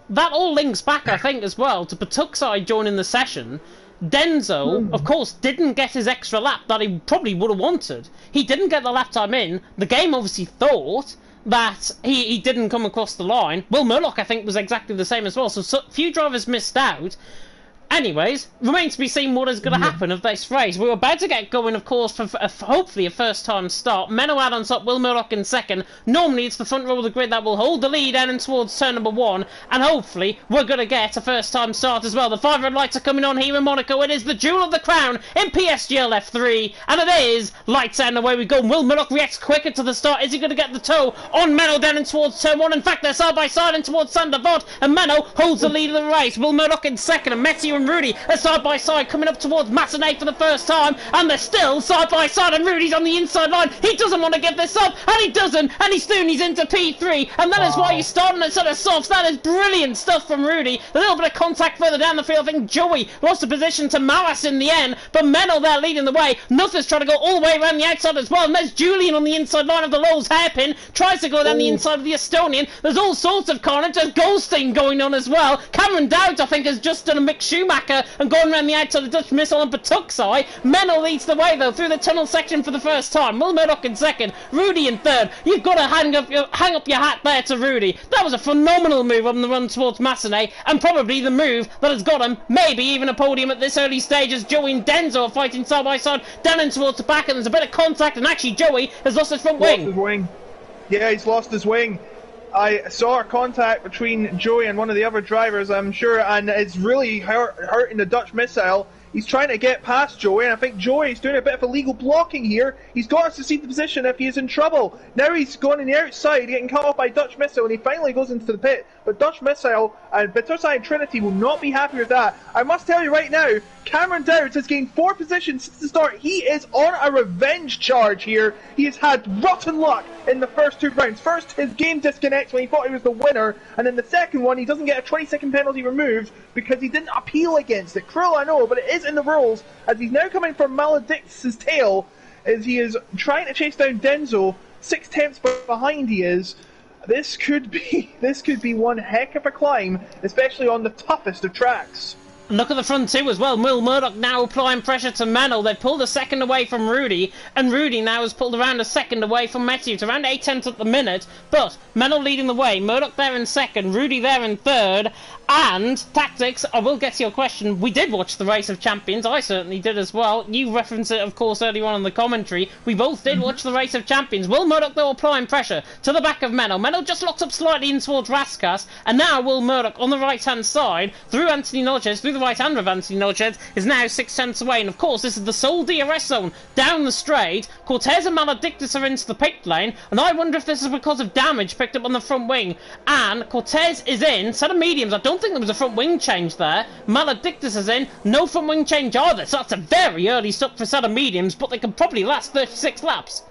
That all links back, I think, as well, to Patuxai joining the session. Denzo, of course, didn't get his extra lap that he probably would have wanted. He didn't get the lap time in. The game obviously thought that he didn't come across the line. Will Murdoch, I think, was exactly the same as well. So few drivers missed out. Anyways, remains to be seen what is going to happen of this race. We're about to get going, of course, for hopefully a first-time start. Menno out on top, Will Murdoch in second. Normally, it's the front row of the grid that will hold the lead and towards turn number 1. And hopefully, we're going to get a first-time start as well. The 5 red lights are coming on here in Monaco. It is the jewel of the crown in PSGL F3. And it is lights out and away we go. Will Murdoch reacts quicker to the start. Is he going to get the toe on Menno down and towards turn 1? In fact, they're side by side and towards Sander Vod. And Menno holds the lead of the race. Will Murdoch in second and Metzi and Rudy are side by side coming up towards Massenet for the first time, and they're still side by side, and Rudy's on the inside line. He doesn't want to give this up, and he doesn't, and he's into P3, and that is why he's starting at sort of softs. That is brilliant stuff from Rudy. A little bit of contact further down the field. I think Joey lost a position to Maras in the end, but Menno there leading the way. Nothing's trying to go all the way around the outside as well, and there's Julian on the inside line of the Lowe's hairpin, tries to go down the inside of the Estonian. There's all sorts of carnage. There's Goldstein going on as well. Cameron Dowd, I think, has just done a Mick Schumacher Schumacher and going around the outside of the Dutch Missile and Patuxai. Menno leads the way though through the tunnel section for the first time. Will Murdoch in second, Rudy in third. You've got to hang up your hat there to Rudy. That was a phenomenal move on the run towards Massenet, and probably the move that has got him maybe even a podium at this early stage, as Joey and Denzo are fighting side by side down in towards the back, and there's a bit of contact, and actually Joey has lost his front wing. Yeah, he's lost his wing. I saw a contact between Joey and one of the other drivers, I'm sure, and it's really hurting the Dutch Missile. He's trying to get past Joey, and I think Joey's doing a bit of illegal blocking here. He's got to secede the position if he is in trouble. Now he's going on the outside, getting cut off by Dutch Missile, and he finally goes into the pit. But Dutch Missile and Patuxai and Trinity will not be happy with that. I must tell you right now, Cameron Dowds has gained 4 positions since the start. He is on a revenge charge here. He has had rotten luck in the first 2 rounds. First, his game disconnects when he thought he was the winner, and then the second one, he doesn't get a 20-second penalty removed because he didn't appeal against it. Cruel, I know, but it is in the rules, as he's now coming from Maledictus' tail, as he is trying to chase down Denzo. 6/10 behind he is. This could be one heck of a climb, especially on the toughest of tracks. And look at the front two as well. Will Murdoch now applying pressure to Menno. They've pulled a second away from Rudy, and Rudy now has pulled around a second away from Matthew. It's around 8/10 at the minute, but Menno leading the way. Murdoch there in second, Rudy there in third. And tactics, I will get to your question. We did watch the Race of Champions. I certainly did as well. You referenced it, of course, earlier on in the commentary. We both did watch the Race of Champions. Will Murdoch, though, applying pressure to the back of Menno. Menno just locked up slightly in towards Raskas, and now Will Murdoch on the right-hand side, through Anthony Nolchez, through the right hand of Anthony Nolchez, is now 6/10 away. And, of course, this is the sole DRS zone down the straight. Cortez and Maledictus are into the pit lane, and I wonder if this is because of damage picked up on the front wing. And Cortez is in, set of mediums. I don't think there was a front wing change there. Maledictus is in, no front wing change either, so that's a very early stop for a set of mediums, but they can probably last 36 laps.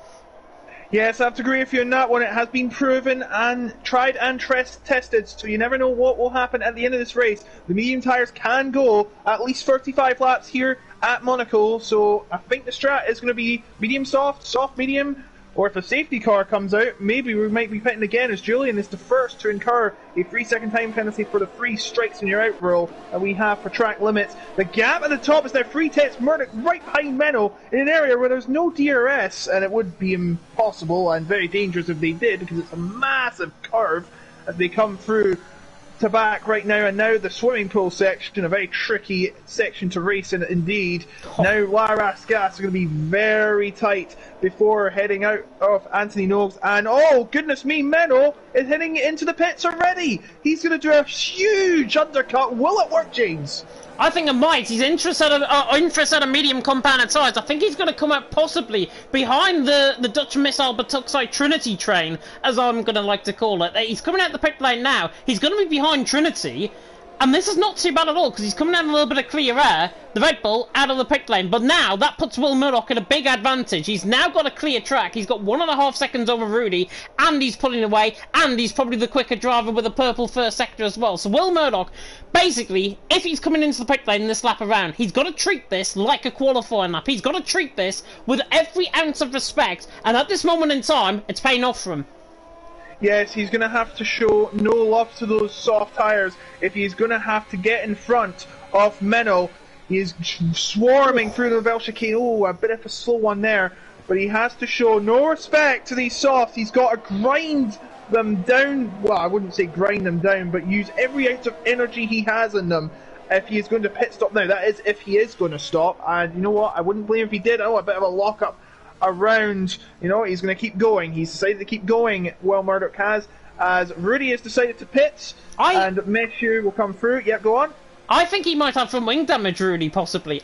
Yes, I have to agree with you on that one. It has been proven and tried and tested, so you never know what will happen at the end of this race. The medium tyres can go at least 35 laps here at Monaco, so I think the strat is going to be medium soft, soft medium, or if a safety car comes out, maybe we might be pitting again, as Julian is the first to incur a 3-second time penalty for the 3 strikes in your out rule that we have for track limits. The gap at the top is now 3/10 Murdoch right behind Menno in an area where there's no DRS, and it would be impossible and very dangerous if they did, because it's a massive curve as they come through to back right now. And now the swimming pool section, a very tricky section to race in indeed. Now La Rascasse is going to be very tight before heading out of Anthony Nogues, and oh goodness me, Menno is heading into the pits already. He's going to do a huge undercut. Will it work, James? I think it might. He's interested at a medium compounded size. I think he's going to come out possibly behind the Dutch Missile Patuxai Trinity train, as I'm going to like to call it. He's coming out the pit lane now. He's going to be behind Trinity, and this is not too bad at all, because he's coming out a little bit of clear air, the Red Bull, out of the pit lane. But now, that puts Will Murdoch in a big advantage. He's now got a clear track. He's got 1.5 seconds over Rudy, and he's pulling away, and he's probably the quicker driver with a purple first sector as well. So Will Murdoch, basically, if he's coming into the pit lane in this lap around, he's got to treat this like a qualifying lap. He's got to treat this with every ounce of respect, and at this moment in time, it's paying off for him. Yes, he's going to have to show no love to those soft tyres if he's going to have to get in front of Menno. He is swarming through the Vel chicane. Oh, a bit of a slow one there. But he has to show no respect to these softs. He's got to grind them down. Well, I wouldn't say grind them down, but use every ounce of energy he has in them if he is going to pit stop now. That is, if he is going to stop. And you know what? I wouldn't blame if he did. Oh, a bit of a lock-up around, you know, he's going to keep going. He's decided to keep going, Will Murdoch has, as Rudy has decided to pit, and Matthew will come through. Yeah, go on. I think he might have front wing damage, Rudy, possibly.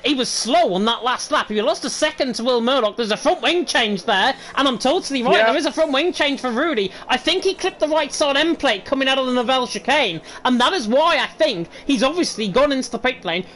He was slow on that last lap. If you lost a second to Will Murdoch, there's a front wing change there, and I'm totally right, there is a front wing change for Rudy. I think he clipped the right side end plate coming out of the Novell chicane, and that is why I think he's obviously gone into the pit lane,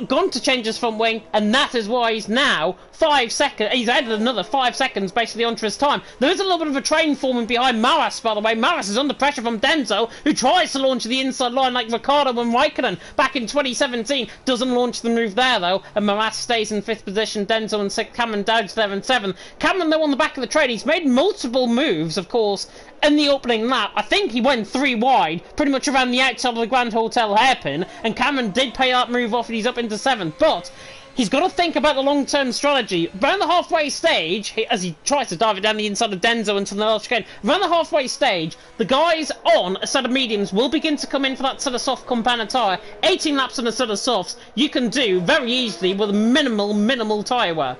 gone to change his front wing, and that is why he's now 5 seconds, he's added another 5 seconds basically onto his time. There is a little bit of a train forming behind Maras, by the way. Maras is under pressure from Denzo, who tries to launch the inside line like Ricciardo and Raikkonen, back in 2017. Doesn't launch the move there, though, and Maras stays in 5th position. Denzel in 6th, Cameron Dowd's there in 7th. Cameron, though, on the back of the train, he's made multiple moves, of course, in the opening lap. I think he went 3 wide, pretty much around the outside of the Grand Hotel hairpin, and Cameron did pay that move off, and he's up into 7th, but he's got to think about the long-term strategy. Around the halfway stage, as he tries to dive it down the inside of Denzo into the last chicane, around the halfway stage, the guys on a set of mediums will begin to come in for that set of soft compound tyre. 18 laps on a set of softs, you can do very easily with minimal tyre wear.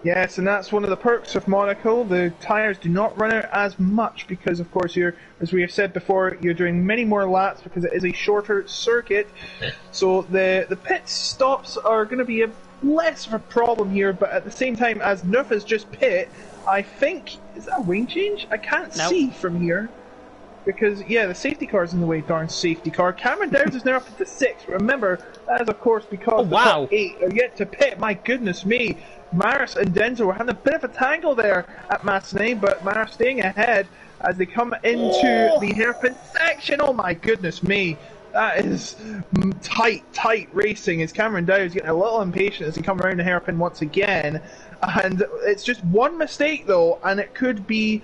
Yes, and that's one of the perks of Monaco. The tyres do not run out as much because, of course, as we have said before, you're doing many more laps because it is a shorter circuit. So the pit stops are going to be less of a problem here, but at the same time, as Neuf has just pit, I think... Is that a wing change? I can't see from here. Because, yeah, the safety car is in the way. Darn safety car. Cameron Downs is now up into 6th. Remember, that is, of course, because the top 8 are yet to pit. My goodness me. Maris and Denzo were having a bit of a tangle there at Massenet, but Maris staying ahead as they come into the hairpin section. Oh my goodness me. That is tight racing as Cameron Dow's getting a little impatient as he comes around the hairpin once again. And it's just one mistake though, and it could be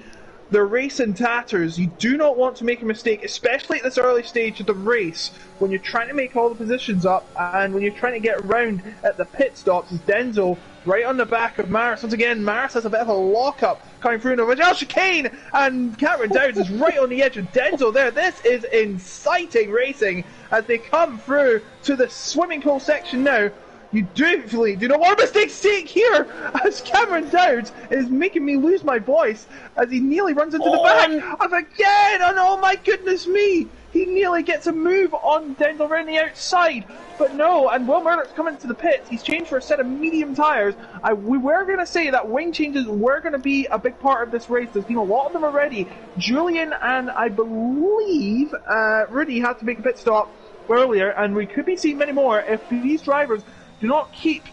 the race in tatters. You do not want to make a mistake, especially at this early stage of the race, when you're trying to make all the positions up and when you're trying to get around at the pit stops. As Denzo right on the back of Maris. Once again, Maris has a bit of a lock-up coming through in the original chicane, and Cameron Downs is right on the edge of Denzo there. This is inciting racing as they come through to the swimming pool section now. You definitely do not want a mistake here, as Cameron Downs is making me lose my voice as he nearly runs into the back of again, and oh my goodness me, he nearly gets a move on Denzel around the outside, but no, and Will Murdoch's coming to the pits. He's changed for a set of medium tyres. We were going to say that wing changes were going to be a big part of this race. There's been a lot of them already. Julian and I believe Rudy had to make a pit stop earlier, and we could be seeing many more if these drivers do not keep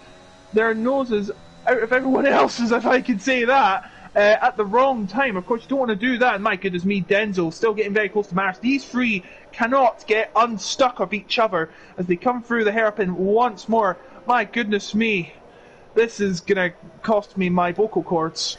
their noses out of everyone else's, if I could say that, at the wrong time. Of course, you don't want to do that, and my goodness me, Denzel still getting very close to Maris. These three cannot get unstuck of each other as they come through the hairpin once more. My goodness me. This is going to cost me my vocal cords.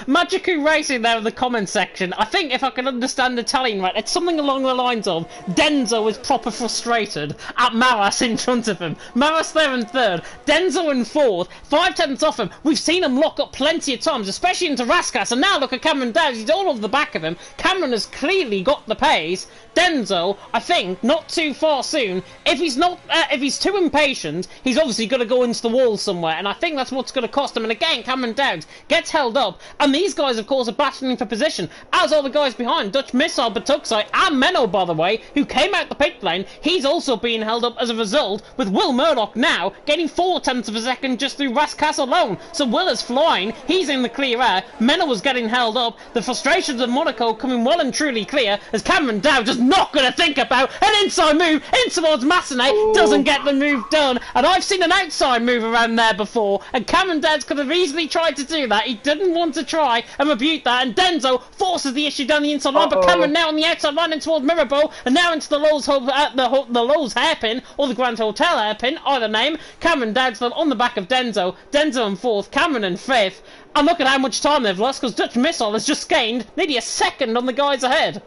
Magiku Racing there in the comment section. I think if I can understand Italian right, it's something along the lines of Denzo is proper frustrated at Maras in front of him. Maras there in 3rd, Denzo in 4th, 5/10 off him. We've seen him lock up plenty of times, especially into Raskas, and now look at Cameron Downs. He's all over the back of him. Cameron has clearly got the pace. Denzo, I think, not too far soon. If he's too impatient, he's obviously going to go into the wall somewhere, and I think that's what's going to cost him. And again, Cameron Downs gets held up, and these guys, of course, are battling for position, as are the guys behind. Dutch Missile, Batuxai, and Menno, by the way, who came out the pit lane. He's also being held up as a result, with Will Murdoch now getting 0.4 of a second just through Raskas alone. So Will is flying, he's in the clear air, Menno was getting held up, the frustrations of Monaco coming well and truly clear, as Cameron Downs just not going to think about an inside move in towards Massenet, doesn't get the move done, and I've seen an outside move around there before, and Cameron Downs could have easily tried to do that. He didn't want to try and rebuke that, and Denzo forces the issue down the inside line, but Cameron now on the outside line in towards Mirabeau, and now into the Lowe's hairpin, or the Grand Hotel hairpin, either name. Cameron Downs on the back of Denzo in 4th, Cameron in 5th, and look at how much time they've lost, because Dutch Missile has just gained nearly a second on the guys ahead.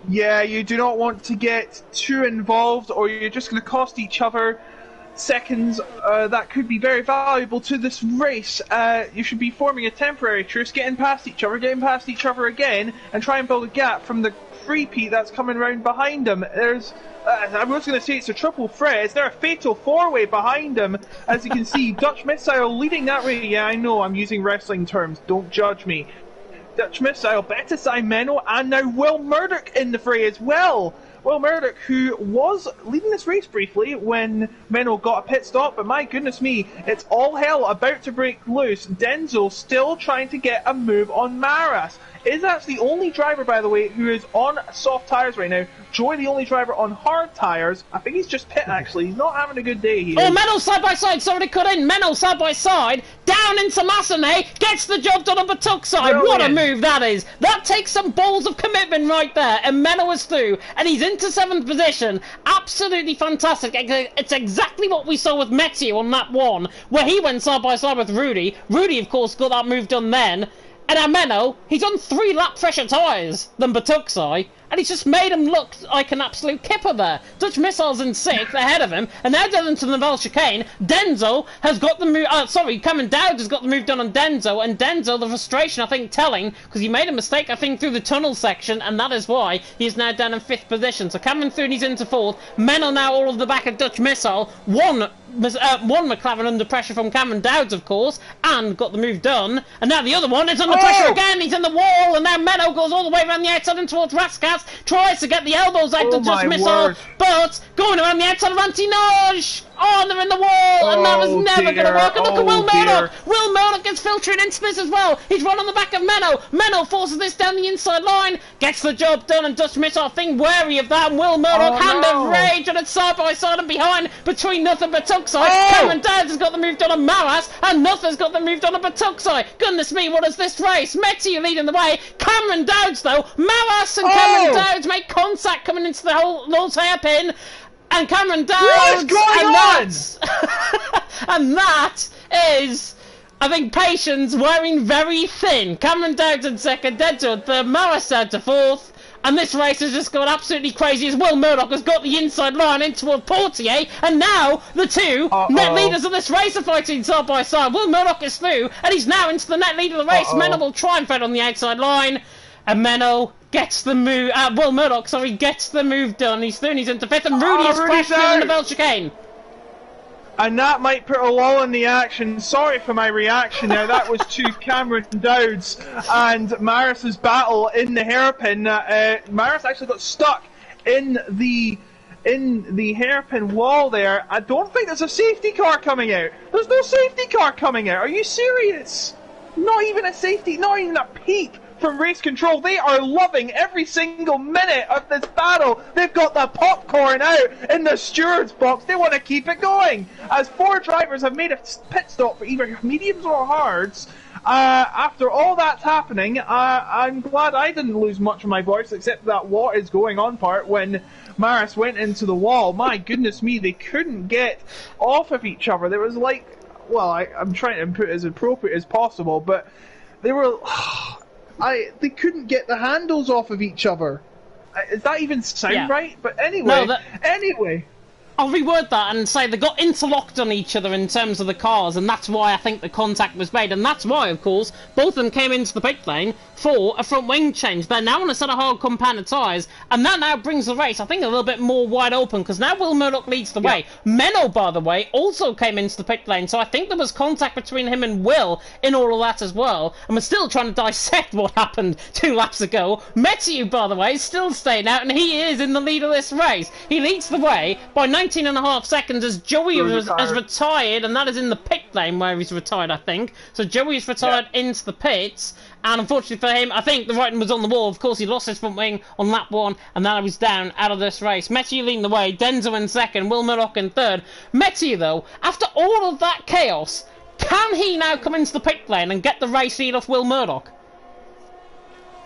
Yeah, you do not want to get too involved, or you're just going to cost each other seconds that could be very valuable to this race. You should be forming a temporary truce, getting past each other again, and try and build a gap from the three-peat that's coming around behind them. There's I was going to say it's a triple threat. Is there a fatal four-way behind him? As you can see, Dutch Missile leading that way. Yeah, I know, I'm using wrestling terms. Don't judge me. Dutch Missile, Betasai Menno, and now Will Murdoch in the fray as well. Will Murdoch, who was leading this race briefly when Menno got a pit stop, but my goodness me, it's all hell about to break loose. Denzo still trying to get a move on Maras. Isat's the only driver, by the way, who is on soft tyres right now. Joy, the only driver on hard tyres. I think he's just pit, actually. He's not having a good day here. Oh, Menno side by side, somebody cut in. Menno side by side, down into Massenet, gets the job done on the tuck side. Brilliant. What a move that is. That takes some balls of commitment right there, and Menno is through, and he's into 7th position. Absolutely fantastic. It's exactly what we saw with Mathieu on lap 1, where he went side by side with Rudy. Rudy, of course, got that move done then. And now Menno, he's on 3 lap fresher tyres than Batuksai, and he's just made him look like an absolute kipper there. Dutch Missile's in 6th ahead of him, and now down into the Val Chicane, Denzo has got the move, Cameron Dowd has got the move done on Denzo, and Denzo, the frustration, I think, telling, because he made a mistake, I think, through the tunnel section, and that is why he is now down in 5th position. So Cameron Thuney's into 4th, Menno now all of the back of Dutch Missile, one McLaren under pressure from Cameron Dowds, of course, and got the move done. And now the other one is under pressure again. He's in the wall, and now Menno goes all the way around the outside and towards Rascats. Tries to get the elbows out to Just Missile, but going around the outside of Antinage. Oh, and they're in the wall, and that was never going to work. And look at Will Murdoch. Will Murdoch is filtering into this as well. He's run on the back of Menno. Menno forces this down the inside line, gets the job done, and Dutch Missile, I think, wary of that. And Will Murdoch, hand of rage, and it's side by side and behind between nothing but Tuckside. Cameron Dowds has got the move done on Maras, and nothing's got the move done on Batuksai. Goodness me, what is this race? Metzi leading the way. Cameron Dowds, though. Maras and Cameron Dowds make contact coming into the whole hairpin. And Cameron Dowds, what is going on? And that is, I think, patience wearing very thin. Cameron Dowds in 2nd, Denzo in 3rd, Maras down to 4th. And this race has just gone absolutely crazy as Will Murdoch has got the inside line in toward Portier. And now the two net leaders of this race are fighting side by side. Will Murdoch is through, and he's now into the net lead of the race. Menno will try and fight on the outside line. And Menno gets the move, Will Murdoch, sorry, gets the move done. He's through and he's into 5th, and Rudy is crashing in the Bell Chicane. And that might put a lull in the action. Sorry for my reaction there. That was to Cameron Dowds and Maris's battle in the hairpin. Maris actually got stuck in the hairpin wall there. I don't think there's a safety car coming out. There's no safety car coming out. Are you serious? Not even a safety, not even a peep from race control. They are loving every single minute of this battle. They've got the popcorn out in the steward's box. They want to keep it going. As 4 drivers have made a pit stop for either mediums or hards. After all that's happening, I'm glad I didn't lose much of my voice except that what is going on part when Maris went into the wall. My goodness me, they couldn't get off of each other. There was like, well, I'm trying to put it as appropriate as possible, but they were... they couldn't get the handles off of each other. Does that even sound right? But anyway, anyway. I'll reword that and say they got interlocked on each other in terms of the cars, and that's why I think the contact was made, and that's why, of course, both of them came into the pit lane for a front wing change. They're now on a set of hard compounded tyres, and that now brings the race, I think, a little bit more wide open, because now Will Murdoch leads the way. Menno, by the way, also came into the pit lane, so I think there was contact between him and Will in all of that as well, and we're still trying to dissect what happened 2 laps ago. Metziu, by the way, is still staying out, and he is in the lead of this race. He leads the way by 19.5 seconds as Joey has retired, and that is in the pit lane where he's retired, I think. So Joey is retired into the pits, and unfortunately for him, I think the writing was on the wall. Of course, he lost his front wing on lap 1, and now he's down out of this race. Metziu leading the way, Denzo in 2nd, Will Murdoch in 3rd. Metziu, though, after all of that chaos, can he now come into the pit lane and get the race lead off Will Murdoch?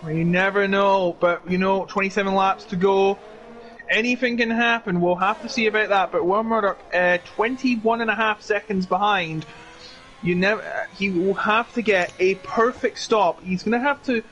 We never know, but, 27 laps to go. Anything can happen. We'll have to see about that. But Will Murdoch, 21.5 seconds behind. He will have to get a perfect stop. He's gonna have to.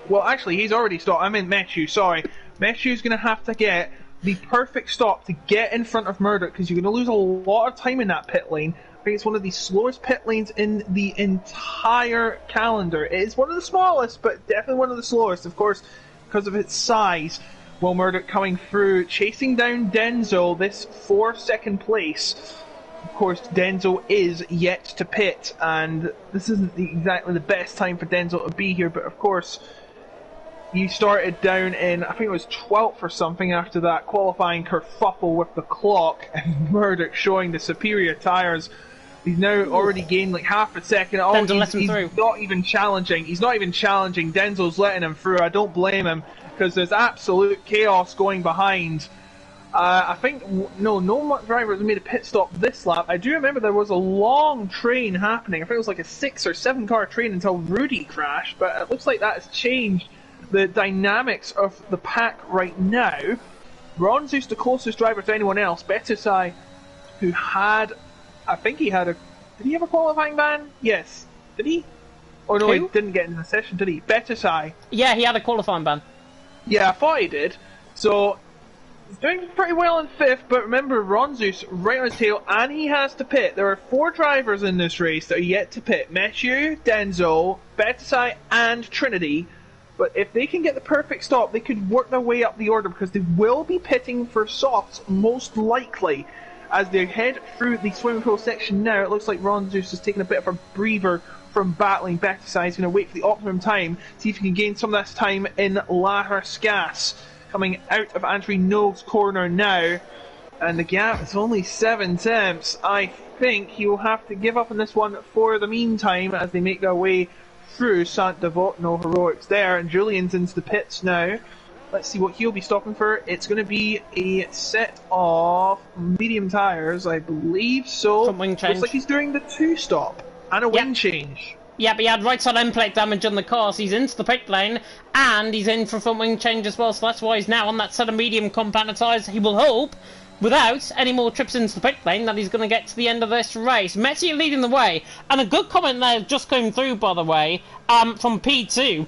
Well, actually, he's already stopped. I meant Metziu. Sorry, Metziu's gonna have to get the perfect stop to get in front of Murdoch, because you're gonna lose a lot of time in that pit lane. I think it's one of the slowest pit lanes in the entire calendar. It is one of the smallest, but definitely one of the slowest, of course, because of its size. Will Murdoch coming through, chasing down Denzo, this 4-second place. Of course, Denzo is yet to pit, and this isn't exactly the best time for Denzo to be here, but of course, he started down in, I think it was 12th or something after that qualifying kerfuffle with the clock, and Murdoch showing the superior tyres He's now already gained like half a second. Oh, Denzel lets him he's through. not even challenging. He's not even challenging. Denzel's letting him through. I don't blame him because there's absolute chaos going behind. I think no drivers made a pit stop this lap. I do remember there was a long train happening. I think it was like a 6 or 7 car train until Rudy crashed, but it looks like that has changed the dynamics of the pack right now. Ronzu's the closest driver to anyone else. Betusai, who had, I think he had a, did he have a qualifying ban? Yes. Did he? Oh no, Who? he didn't get into the session, did he? Betusai. Yeah, he had a qualifying ban. Yeah, I thought he did. So, he's doing pretty well in 5th, but remember, Ronzu's right on his tail, and he has to pit. There are 4 drivers in this race that are yet to pit. Matthew, Denzo, Betusai, and Trinity. But if they can get the perfect stop, they could work their way up the order, because they will be pitting for softs, most likely. As they head through the swimming pool section now, it looks like Ron Zeus is taking a bit of a breather from battling Betusai. He's going to wait for the optimum time, see if he can gain some of this time in La Rascasse. Coming out of Andrew Nogue's corner now, and the gap is only 7 tenths. I think he will have to give up on this one for the meantime as they make their way through Saint Devote. No heroics there, and Julian's into the pits now. Let's see what he'll be stopping for. It's going to be a set of medium tyres, I believe. So, Front wing change. looks like he's doing the 2-stop and a wing change. Yeah, but he had right side end plate damage on the car, so he's into the pit lane, and he's in for front wing change as well, so that's why he's now on that set of medium compactor tyres. He will hope, without any more trips into the pit lane, that he's going to get to the end of this race. Messi leading the way, and a good comment there just came through, by the way, from P2.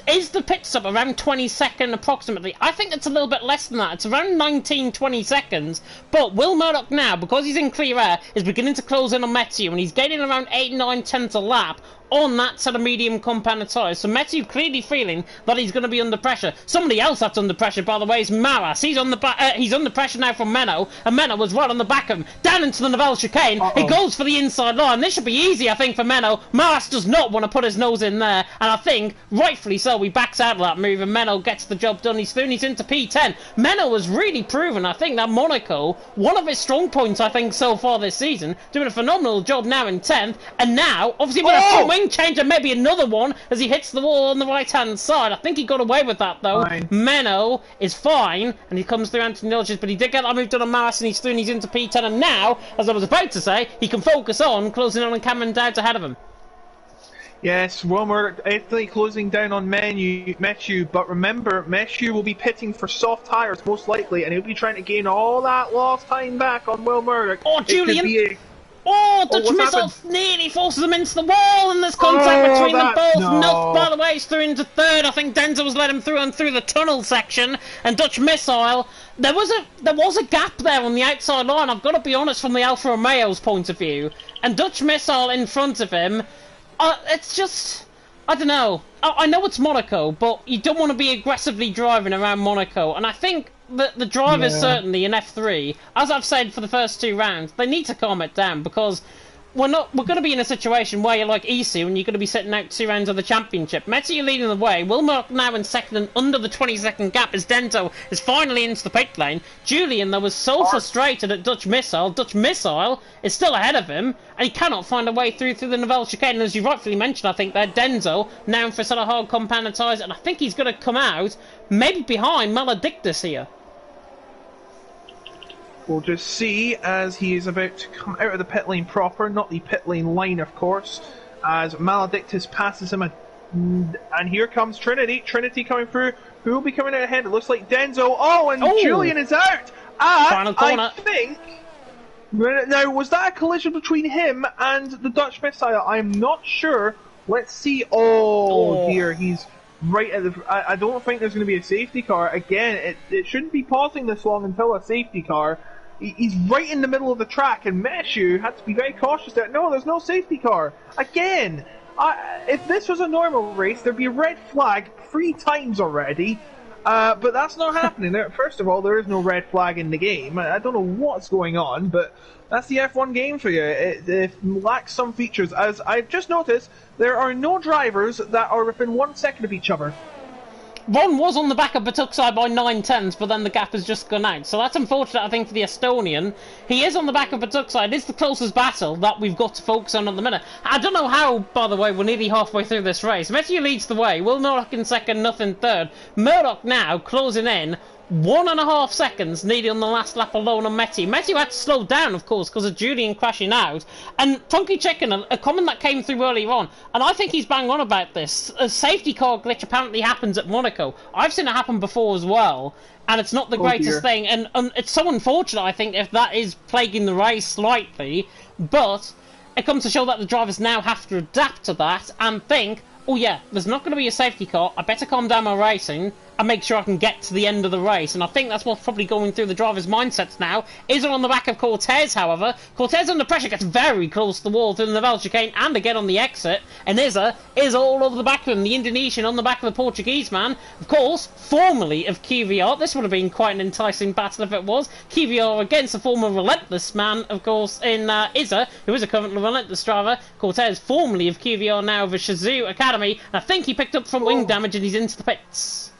Is the pit stop around 20 seconds approximately? I think it's a little bit less than that. It's around 19-20 seconds. But Will Murdoch now, because he's in clear air, is beginning to close in on Matthew, and he's gaining around 8-9 tenths a lap on that set of medium compound tyres. So Matthew clearly feeling that he's going to be under pressure. Somebody else that's under pressure, by the way, is Maras. He's under pressure now from Menno, and Menno was right on the back of him. Down into the Novelle chicane. He goes for the inside line. This should be easy, I think, for Menno. Maras does not want to put his nose in there, and I think, rightfully so, he backs out of that move, and Menno gets the job done. He's through, and he's into P10. Menno has really proven, I think, that Monaco, one of his strong points, I think, so far this season, doing a phenomenal job now in 10th, and now, obviously, with a front wing change and maybe another one as he hits the wall on the right-hand side. I think he got away with that, though. Fine. Menno is fine, and he comes through Anthony Nilges, but he did get that move done on Maris, and he's through, and he's into P10, and now, as I was about to say, he can focus on closing on Cameron Dowds ahead of him. Yes, Wilmer definitely closing down on Meshu, but remember, Meshu will be pitting for soft tyres most likely, and he'll be trying to gain all that lost time back on Will Murdoch. Oh, Julian! Dutch what's missile happened? nearly forces him into the wall, and there's contact between them both. No. By the way, he's through into 3rd. I think Denzel was let him through and through the tunnel section, and Dutch missile. There was a gap there on the outside line. I've got to be honest, from the Alfa Romeo's point of view, and Dutch missile in front of him. It's just, I don't know. I know it's Monaco, but you don't want to be aggressively driving around Monaco. And I think that the drivers certainly in F3, as I've said for the first 2 rounds, they need to calm it down, because we're going to be in a situation where you're like Isu and you're going to be sitting out 2 rounds of the championship. Messi leading the way. Wilmot now in 2nd and under the 20-second gap as Dento is finally into the pit lane. Julian, though, was so frustrated at Dutch Missile. Dutch Missile is still ahead of him, and he cannot find a way through the Novelle chicane. And as you rightfully mentioned, I think, Denzo now for sort of hard compound tyres, and I think he's going to come out maybe behind Maledictus here. We'll just see as he is about to come out of the pit lane proper, not the pit lane line, of course, as Maledictus passes him, and here comes Trinity. Trinity coming through. Who will be coming out ahead? It looks like Denzo. Oh, and Julian is out. Final corner. I think. Now, was that a collision between him and the Dutch missile? I'm not sure. Let's see. Oh. Dear, he's right at the. I don't think there's going to be a safety car again. It shouldn't be pausing this long until a safety car. He's right in the middle of the track, and Meshu had to be very cautious there. No, there's no safety car. Again, if this was a normal race, there'd be a red flag 3 times already. But that's not happening. First of all, there is no red flag in the game. I don't know what's going on, but that's the F1 game for you. It lacks some features. As I've just noticed, there are no drivers that are within 1 second of each other. Ron was on the back of Batuksai by 9 tenths, but then the gap has just gone out. So that's unfortunate, I think, for the Estonian. He is on the back of Batuksai. It is the closest battle that we've got to focus on at the minute. I don't know how, by the way, we're nearly halfway through this race. Matthew leads the way. Will Murdoch in second, nothing third. Murdoch now closing in. 1.5 seconds needed on the last lap alone on Matthew. Matthew had to slow down, of course, because of Julian crashing out. And Tonky Chicken, a comment that came through earlier on, and I think he's bang on about this. A safety car glitch apparently happens at Monaco. I've seen it happen before as well, and it's not the greatest thing. And it's so unfortunate, I think, if that is plaguing the race slightly. But it comes to show that the drivers now have to adapt to that and think, oh yeah, there's not going to be a safety car, I better calm down my racing and make sure I can get to the end of the race. And I think that's what's probably going through the drivers' mindsets now. Izza on the back of Cortez, however. Cortez under pressure gets very close to the wall through the Nivelle chicane and again on the exit. And Izza is all over the back of him, the Indonesian on the back of the Portuguese man. Of course, formerly of QVR. This would have been quite an enticing battle if it was. QVR against the former Relentless man, of course, in Izza, who is a currently Relentless driver. Cortez, formerly of QVR, now of the Shazoo Academy. And I think he picked up front wing damage and he's into the pits.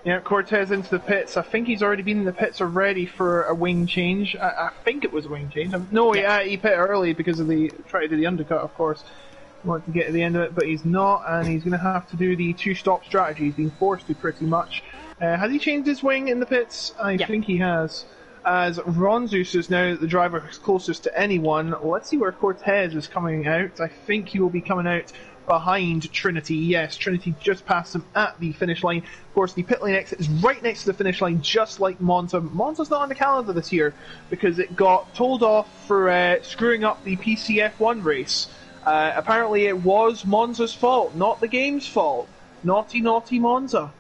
Yeah, Cortez into the pits. I think he's already been in the pits already for a wing change. I think it was a wing change. No, yeah, he pit early because of the try to do the undercut, of course. He wanted to get to the end of it, but he's not, and he's going to have to do the two-stop strategy. He's been forced to pretty much. Has he changed his wing in the pits? I think he has. As Ronzus is now the driver who's closest to anyone. Let's see where Cortez is coming out. I think he will be coming out behind Trinity. Yes, Trinity just passed him at the finish line. Of course, the pit lane exit is right next to the finish line, just like Monza. Monza's not on the calendar this year because it got told off for screwing up the PCF1 race. Apparently it was Monza's fault, not the game's fault. Naughty, naughty Monza.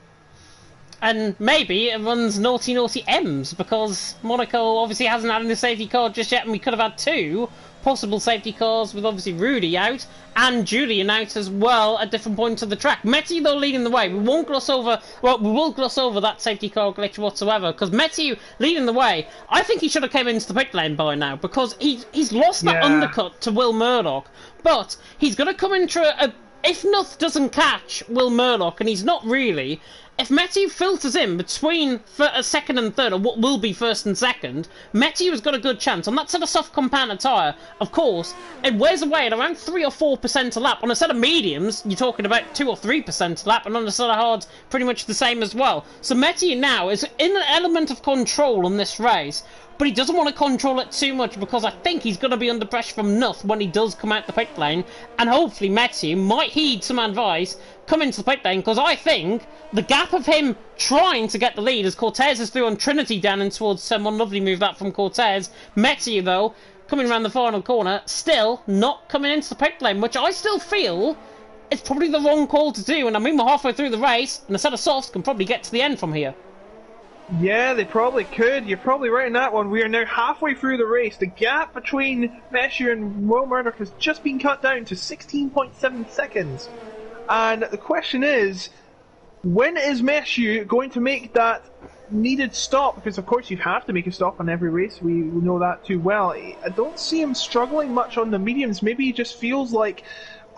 And maybe it runs naughty, naughty M's, because Monaco obviously hasn't had any safety car just yet, and we could have had 2 possible safety cars with obviously Rudy out and Julian out as well at different points of the track. Matthew though leading the way. We won't gloss over, well, we will gloss over that safety car glitch whatsoever, because Matthew leading the way, I think he should have came into the pit lane by now, because he's lost that undercut to Will Murdoch, but he's going to come into if Nuth doesn't catch Will Murdoch, and he's not really, if Matthew filters in between second and third, or what will be first and second, Matthew has got a good chance. On that set of soft compounder tyre, of course, it wears away at around 3 or 4% a lap. On a set of mediums, you're talking about 2 or 3% a lap, and on a set of hards, pretty much the same as well. So Matthew now is in an element of control on this race, but he doesn't want to control it too much, because I think he's going to be under pressure from Nuth when he does come out the pit lane, and hopefully Matthew might heed some advice, come into the pit lane, because I think the gap of him trying to get the lead as Cortez is through on Trinity down and towards someone, lovely move that from Cortez. Matthew though, coming around the final corner, still not coming into the pit lane, which I still feel is probably the wrong call to do, and I mean we're halfway through the race, and a set of softs can probably get to the end from here. Yeah, they probably could. You're probably right in that one. We are now halfway through the race. The gap between Meshu and Will Murdoch has just been cut down to 16.7 seconds. And the question is, when is Meshu going to make that needed stop? Because of course you have to make a stop on every race. We know that too well. I don't see him struggling much on the mediums. Maybe he just feels like,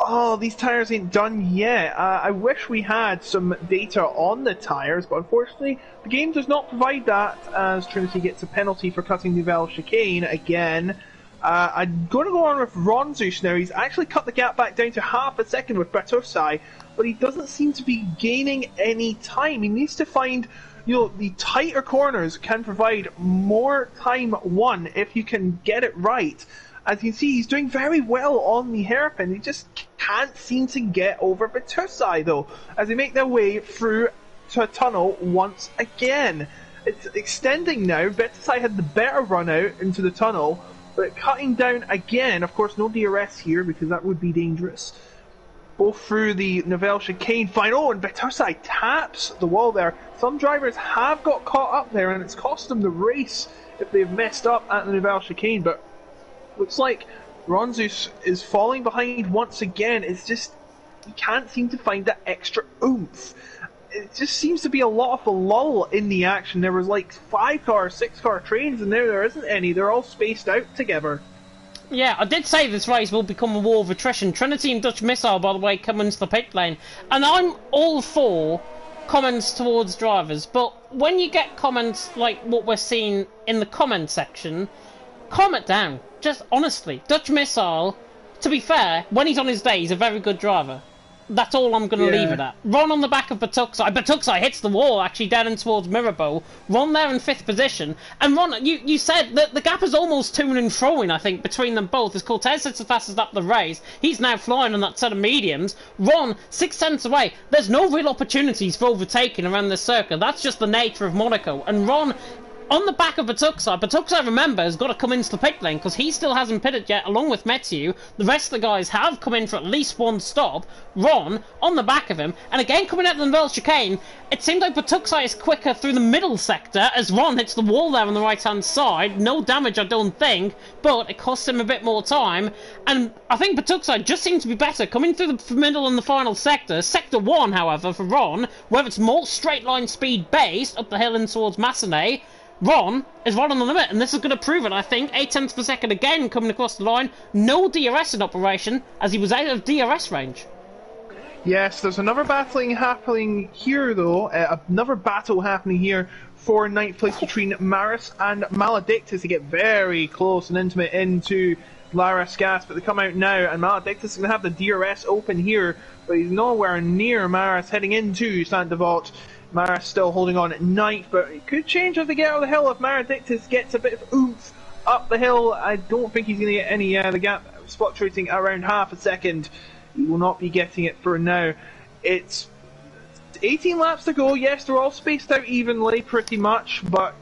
oh, these tyres ain't done yet. I wish we had some data on the tyres, but unfortunately the game does not provide that, as Trinity gets a penalty for cutting Nivelle chicane again. I'm going to go on with Ronzus now. He's actually cut the gap back down to half a second with Bertusai, but he doesn't seem to be gaining any time. He needs to find, the tighter corners can provide more time won if you can get it right. As you can see, he's doing very well on the hairpin. He just can't seem to get over Bertusai though, as they make their way through to a tunnel once again. It's extending now. Bertusai had the better run out into the tunnel, but cutting down again. Of course, no DRS here because that would be dangerous. Both through the Nivelle chicane. Fine. Oh, and Bertusai taps the wall there. Some drivers have got caught up there, and it's cost them the race if they've messed up at the Nivelle chicane. But looks like Ronzus is falling behind once again. It's just, he can't seem to find that extra oomph. It just seems to be a lot of a lull in the action. There was like 5-car, 6-car trains, and now there isn't any. They're all spaced out together. Yeah, I did say this race will become a war of attrition. Trinity and Dutch Missile, by the way, come into the pit lane. And I'm all for comments towards drivers, but when you get comments like what we're seeing in the comment section, calm it down. Just honestly, Dutch Missile, to be fair, when he's on his day, he's a very good driver. That's all I'm going to leave it at. Ron on the back of Batuxai. Batuxai hits the wall, actually, down in towards Mirabeau. Ron there in 5th position. And Ron, you said that the gap is almost to and froing, I think, between them both. As Cortez hits the fastest up the race, he's now flying on that set of mediums. Ron, 6 tenths away. There's no real opportunities for overtaking around this circuit. That's just the nature of Monaco. And Ron, on the back of Batuxai, remember, has got to come into the pit lane because he still hasn't pitted yet, along with Metsu. The rest of the guys have come in for at least one stop. Ron, on the back of him, and again coming out of the Nivelle chicane, it seems like Batuxai is quicker through the middle sector as Ron hits the wall there on the right-hand side. No damage, I don't think, but it costs him a bit more time. And I think Batuxai just seems to be better coming through the middle and the final sector. Sector 1, however, for Ron, where it's more straight-line speed based up the hill and towards Massenet, Ron is right on the limit, and this is going to prove it, I think. 8 tenths per second again coming across the line. No DRS in operation, as he was out of DRS range. Yes, there's another battling happening here, though. Another battle happening here for 9th place between Maris and Maledictus to get very close and intimate into Laris Gas, but they come out now, and Maledictus is going to have the DRS open here, but he's nowhere near Maris heading into Saint-Devote. Maris still holding on at 9th, but it could change as they get out of the hill if Maledictus gets a bit of oomph up the hill. I don't think he's going to get any, the gap fluctuating around half a second. He will not be getting it for now. It's 18 laps to go. Yes, they're all spaced out evenly pretty much, but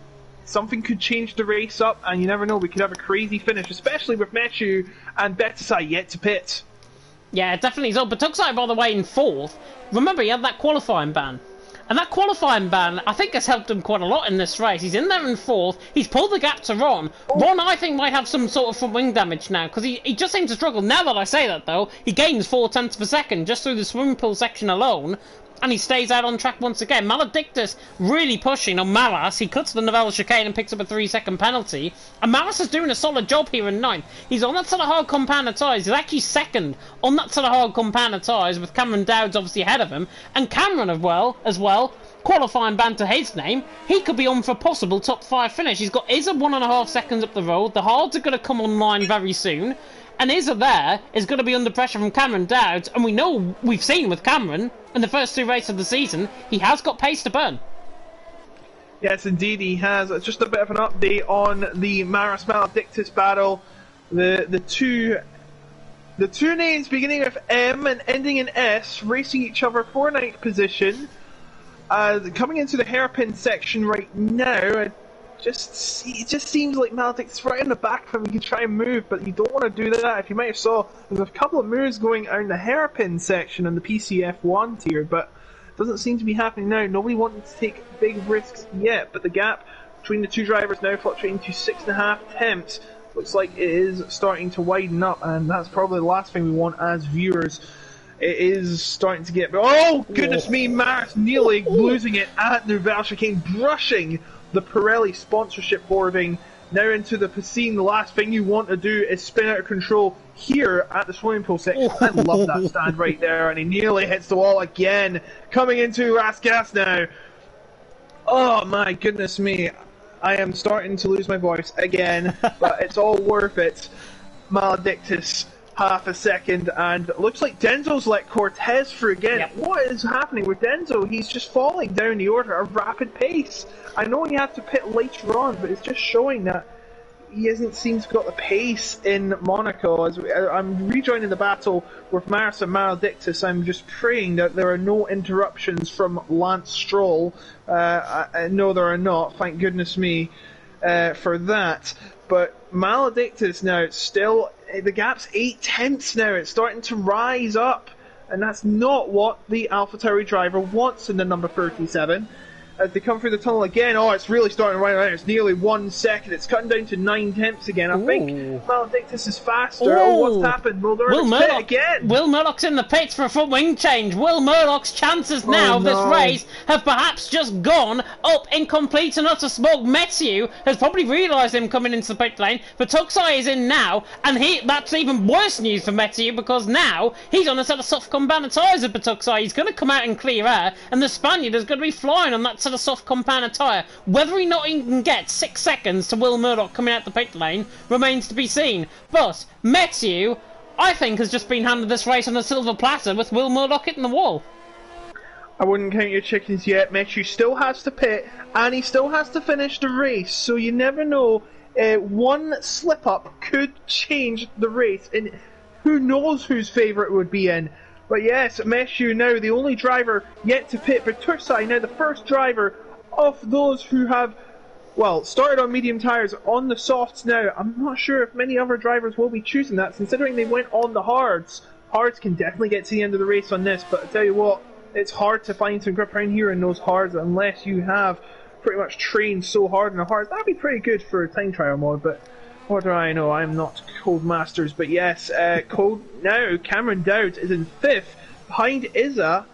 something could change the race up, and you never know, we could have a crazy finish, especially with Mechu and Betasai yet to pit. Yeah, definitely. So Batuxai, by the way, in 4th. Remember, he had that qualifying ban. And that qualifying ban, I think, has helped him quite a lot in this race. He's in there in 4th. He's pulled the gap to Ron. Ron, I think, might have some sort of front wing damage now, because he just seems to struggle. Now that I say that, though, he gains 4 tenths per second just through the swimming pool section alone, and he stays out on track once again. Maledictus really pushing on Malas. He cuts the Nivelle chicane and picks up a 3-second penalty. And Malas is doing a solid job here in 9th. He's on that sort of hard compound of tyres. He's actually 2nd on that sort of hard compound of tyres, with Cameron Dowd's obviously ahead of him. And Cameron as well, qualifying ban to his name, he could be on for a possible top 5 finish. He's got Izza 1.5 seconds up the road. The hards are going to come online very soon. And Izza there is going to be under pressure from Cameron Dowd, and we've seen with Cameron in the first 2 races of the season, he has got pace to burn. Yes, indeed he has. Just a bit of an update on the Maris Maledictus battle. The two names beginning with M and ending in S racing each other for 9th position. Coming into the hairpin section right now, it just seems like Maledictus right in the back of him. He can try and move, but you don't want to do that. If you might have saw, there's a couple of moves going out in the hairpin section in the PCF1 tier, but it doesn't seem to be happening now. Nobody wanted to take big risks yet, but the gap between the two drivers now fluctuating to 6.5 tenths. Looks like it is starting to widen up, and that's probably the last thing we want as viewers. It is starting to get... Oh, goodness me, Maris nearly losing it at Nivelle chicane, brushing the Pirelli sponsorship hoarding now into the piscine. The last thing you want to do is spin out of control here at the swimming pool section. I love that stand right there, and he nearly hits the wall again. Coming into Rasgas now. Oh my goodness me. I am starting to lose my voice again, but it's all worth it. Maledictus, half a second, and it looks like Denzo's let Cortez through again. Yep. What is happening with Denzo? He's just falling down the order at a rapid pace. I know he had to pit later on, but it's just showing that he seems to have got the pace in Monaco. As I'm rejoining the battle with Maris and Maledictus, I'm just praying that there are no interruptions from Lance Stroll. No, there are not, thank goodness me for that. But Maledictus now, still, the gap's 8 tenths now. It's starting to rise up, and that's not what the AlphaTauri driver wants in the number 37. as they come through the tunnel again. Oh, it's really starting to run out. It's nearly 1 second. It's cutting down to 9/10 again. I think Maledictus is faster. Oh, what's happened? Will Murdoch again? Will Murdoch's in the pits for a front wing change. Will Murdoch's chances now of this race have perhaps just gone up in complete and utter smoke. Matthew has probably realised him coming into the pit lane. Vituxai is in now, and that's even worse news for Matthew, because now he's on a set of soft compound tyres at Vituxai. He's going to come out in clear air, and the Spaniard is going to be flying on that set of soft compound tyre. Whether he not even gets 6 seconds to Will Murdoch coming out the pit lane remains to be seen. But Matthew, I think, has just been handed this race on a silver platter with Will Murdoch hitting the wall. I wouldn't count your chickens yet. Matthew still has to pit, and he still has to finish the race, so you never know. One slip-up could change the race, and who knows whose favourite would be in. But yes, Matthew now the only driver yet to pit, but Tursai now the first driver of those who have, well, started on medium tyres on the softs now. I'm not sure if many other drivers will be choosing that, considering they went on the hards. Hards can definitely get to the end of the race on this, but I tell you what, it's hard to find some grip around here in those hards unless you have pretty much trained so hard in the hards. That'd be pretty good for a time trial mode, but what do I know? I'm not Code Masters, but yes, Code now. Cameron Dowd is in 5th behind Izza.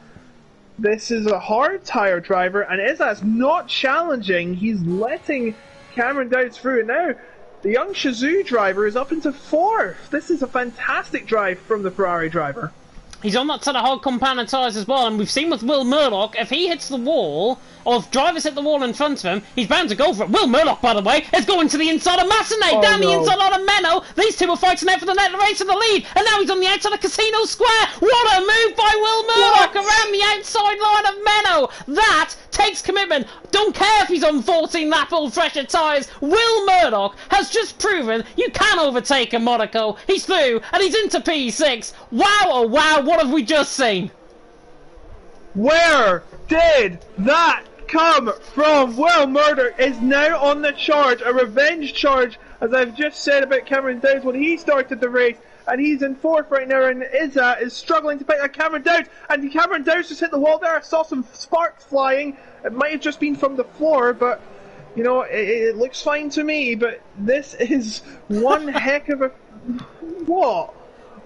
This is a hard tyre driver, and Izza's not challenging. He's letting Cameron Dowd through, and now the young Shazoo driver is up into 4th. This is a fantastic drive from the Ferrari driver. He's on that set of hard compound tyres as well, and we've seen with Will Murdoch, if he hits the wall, or if drivers hit the wall in front of him, he's bound to go for it. Will Murdoch, by the way, is going to the inside of Massenet, down the inside of Menno. These two are fighting out for the net race of the lead, and now he's on the outside of Casino Square. What a move by Will Murdoch around the outside line of Menno. That takes commitment. Don't care if he's on 14-lap old fresher tyres. Will Murdoch has just proven you can overtake a Monaco. He's through, and he's into P6. Wow, oh wow, what have we just seen? Where did that come from? Will Murdoch is now on the charge, a revenge charge, as I've just said about Cameron Dowd when he started the race, and he's in 4th right now, and Izza is struggling to pick up Cameron Dowd, and Cameron Dowd just hit the wall there. I saw some sparks flying. It might have just been from the floor, but you know, it looks fine to me. But this is one heck of a... what?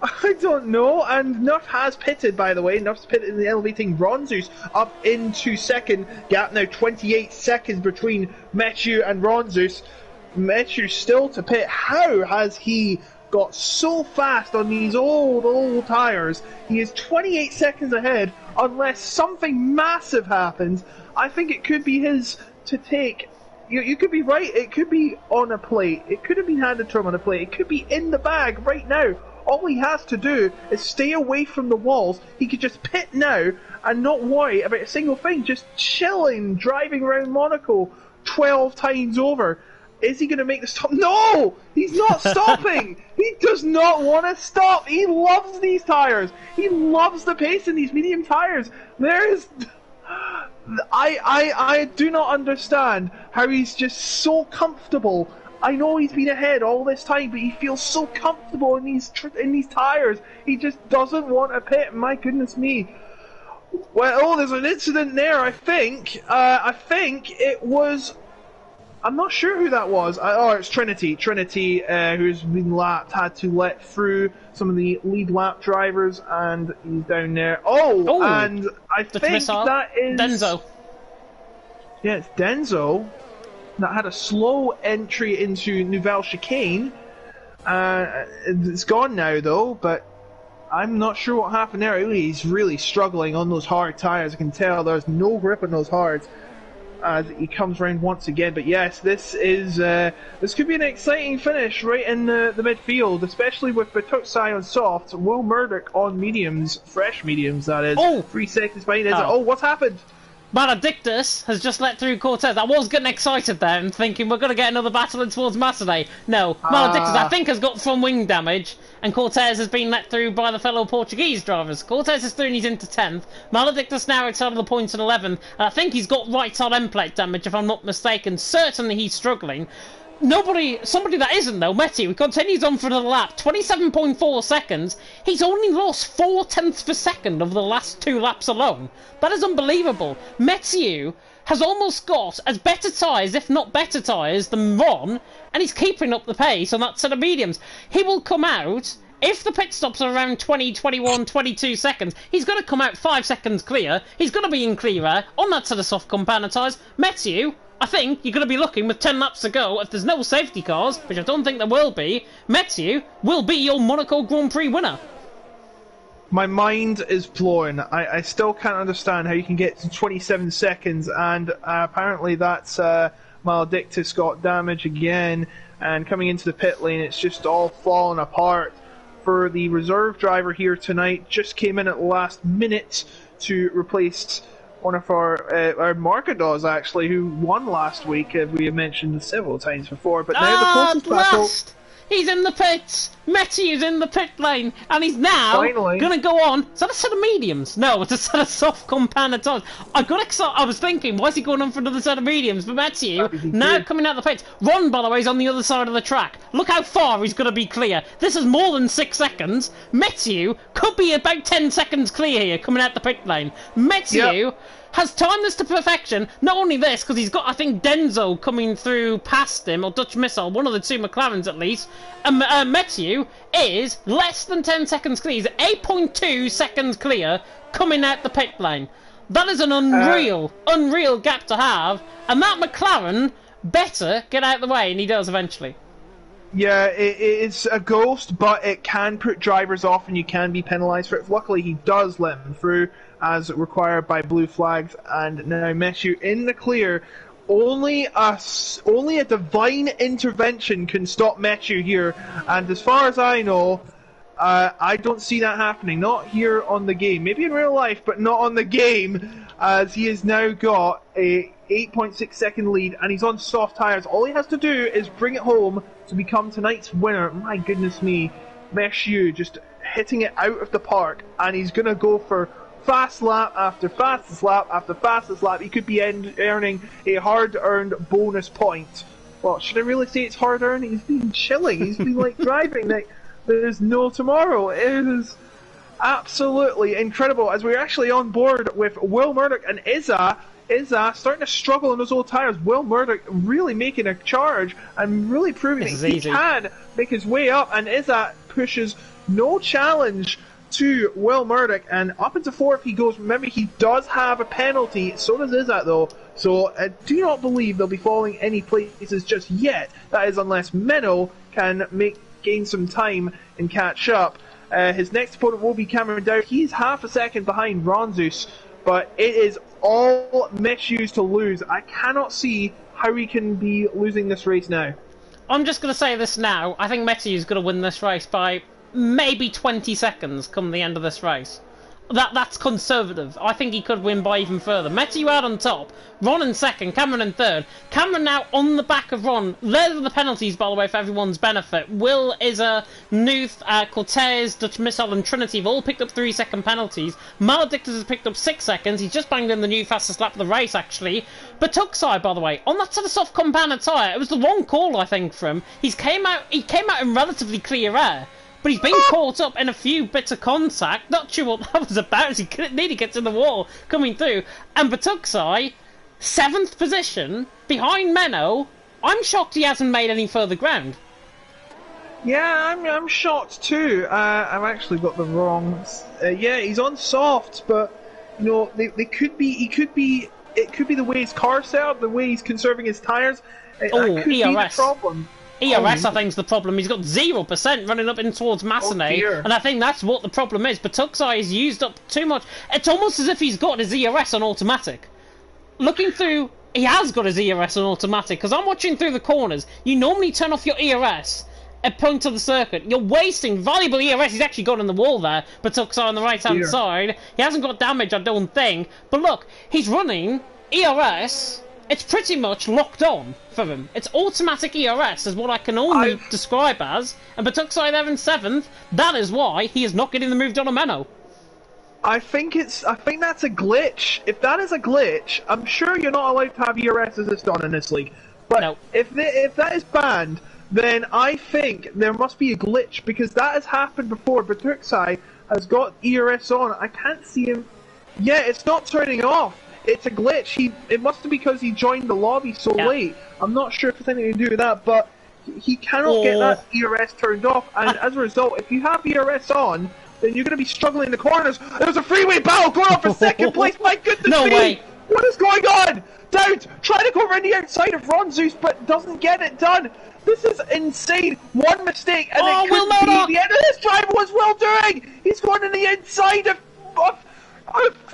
I don't know, and Nuff has pitted, by the way. Nuff's pitted in the elevating Ronzus up into 2nd. Gap now 28 seconds between Matthew and Ronzus. Matthew still to pit. How has he got so fast on these old tyres? He is 28 seconds ahead unless something massive happens. I think it could be his to take. You could be right, it could be on a plate. It could have been handed to him on a plate. It could be in the bag right now. All he has to do is stay away from the walls. He could just pit now and not worry about a single thing. Just chilling, driving around Monaco 12 times over. Is he going to make the stop? No! He's not stopping! He does not want to stop! He loves these tyres! He loves the pace in these medium tyres! There's... I do not understand how he's just so comfortable. I know he's been ahead all this time, but he feels so comfortable in these tyres. He just doesn't want to pit. My goodness me. Well, there's an incident there, I think. I think it was... I'm not sure who that was. It's Trinity. Trinity, who's been lapped, had to let through some of the lead lap drivers, and he's down there. And I think that is... Denzo. Yeah, it's Denzo. That had a slow entry into Nouvelle Chicane. It's gone now, though, but I'm not sure what happened there. He's really struggling on those hard tyres. I can tell there's no grip on those hards as he comes round once again. But yes, this could be an exciting finish right in the midfield, especially with Batutsai on softs, Will Murdoch on mediums, fresh mediums that is. 3 seconds behind it. What's happened? Maledictus has just let through Cortez. I was getting excited there and thinking we're going to get another battle in towards Massenet. No, Maledictus I think has got front wing damage, and Cortez has been let through by the fellow Portuguese drivers. Cortez is through and he's into 10th. Maledictus now outside of the points at 11th, and I think he's got right side end plate damage if I'm not mistaken. Certainly he's struggling. Somebody that isn't though, Matthew, continues on for another lap, 27.4 seconds. He's only lost 4/10 of a second over the last 2 laps alone. That is unbelievable. Matthew has almost got as better tyres, if not better tyres, than Ron, and he's keeping up the pace on that set of mediums. He will come out, if the pit stops are around 20, 21, 22 seconds, he's got to come out 5 seconds clear. He's going to be in clear air on that set of soft compound tyres. Matthew, I think you're going to be looking with 10 laps to go. If there's no safety cars, which I don't think there will be, Matthew will be your Monaco Grand Prix winner. My mind is blown. I still can't understand how you can get to 27 seconds, and apparently that's Maledictus got damage again, and coming into the pit lane, it's just all falling apart for the reserve driver here tonight. Just came in at the last minute to replace one of our Marcados, actually, who won last week, as we have mentioned several times before. But now the closest battle... He's in the pits! Matthew's in the pit lane! And he's now going to go on... Is that a set of mediums? No, it's a set of soft compound tyres. I was thinking, why is he going on for another set of mediums? But Matthew, now coming out the pits. Ron, by the way, is on the other side of the track. Look how far he's going to be clear. This is more than 6 seconds. Matthew could be about 10 seconds clear here, coming out the pit lane. Matthew... has timed this to perfection. Not only this, because he's got, I think, Denzo coming through past him, or Dutch Missile, one of the two McLarens at least. And Matthew is less than 10 seconds clear. He's 8.2 seconds clear coming out the pit lane. That is an unreal gap to have. And that McLaren better get out of the way, and he does eventually. Yeah, it's a ghost, but it can put drivers off and you can be penalised for it. Luckily, he does let them through, as required by blue flags, and now Matthew in the clear. Only a divine intervention can stop Matthew here, and as far as I know, I don't see that happening. Not here on the game. Maybe in real life, but not on the game, as he has now got a 8.6 second lead, and he's on soft tyres. All he has to do is bring it home to become tonight's winner. My goodness me, Matthew just hitting it out of the park, and he's going to go for fast lap after fastest lap after fastest lap. He could be earning a hard-earned bonus point. Well, should I really say it's hard-earned? He's been chilling. He's been like driving like there's no tomorrow. It is absolutely incredible, as we're actually on board with Will Murdoch and Izza starting to struggle in those old tyres. Will Murdoch really making a charge and really proving that he can make his way up, and Izza pushes no challenge to Will Murdoch, and up into fourth he goes. Remember, he does have a penalty, so does Izat though, so I do not believe they'll be falling any places just yet. That is, unless Menno can gain some time and catch up. His next opponent will be Cameron Dowd. He's half a second behind Ronzus, but it is all Matthews to lose. I cannot see how he can be losing this race now. I'm just going to say this now. I think Matthew's going to win this race by maybe 20 seconds come the end of this race. That's conservative. I think he could win by even further. Matthew out on top, Ron in second, Cameron in third. Cameron now on the back of Ron. There are the penalties, by the way, for everyone's benefit. Will, Izza, Nuth, Cortez, Dutch Missile and Trinity have all picked up 3-second penalties. Maledictus has picked up 6 seconds. He's just banged in the new fastest lap of the race, actually. But Tuxai, by the way, on that sort of soft compounded tyre, it was the wrong call, I think, for him. He came out in relatively clear air. But he's been caught up in a few bits of contact. Not sure what that was about, as he nearly gets in the wall coming through. And Batuksai, 7th position, behind Menno. I'm shocked he hasn't made any further ground. Yeah, I'm shocked too. I've actually got the wrong... yeah, he's on soft, but, you know, it could be the way his car's set up, the way he's conserving his tyres. That could be the problem. ERS, I think, is the problem. He's got 0% running up in towards Massenet, and I think that's what the problem is. But Tuxai has used up too much. It's almost as if he's got his ERS on automatic. Looking through, he has got his ERS on automatic, because I'm watching through the corners. You normally turn off your ERS at point of the circuit. You're wasting valuable ERS. He's actually got in the wall there, but Tuxai on the right-hand side. He hasn't got damage, I don't think. But look, he's running ERS... It's pretty much locked on for him. It's automatic ERS is what I can only describe as. And Batuksai there in 7th, that is why he is not getting the move done on Menno. I think that's a glitch. If that is a glitch, I'm sure you're not allowed to have ERS assist on in this league. But no. If that is banned, then I think there must be a glitch, because that has happened before. Batuksai has got ERS on. I can't see him. Yeah, it's not turning off. it's a glitch. It must be because he joined the lobby so late. I'm not sure if it's anything to do with that, but he cannot get that ERS turned off, and as a result, if you have ERS on, then you're going to be struggling in the corners. There's a freeway battle going on for second place. My goodness no me! Way. What is going on? Dowd trying to go around the outside of Ron Zeus, but doesn't get it done. This is insane. One mistake, and it could be the end of this drive. What's Will doing? He's going to the inside of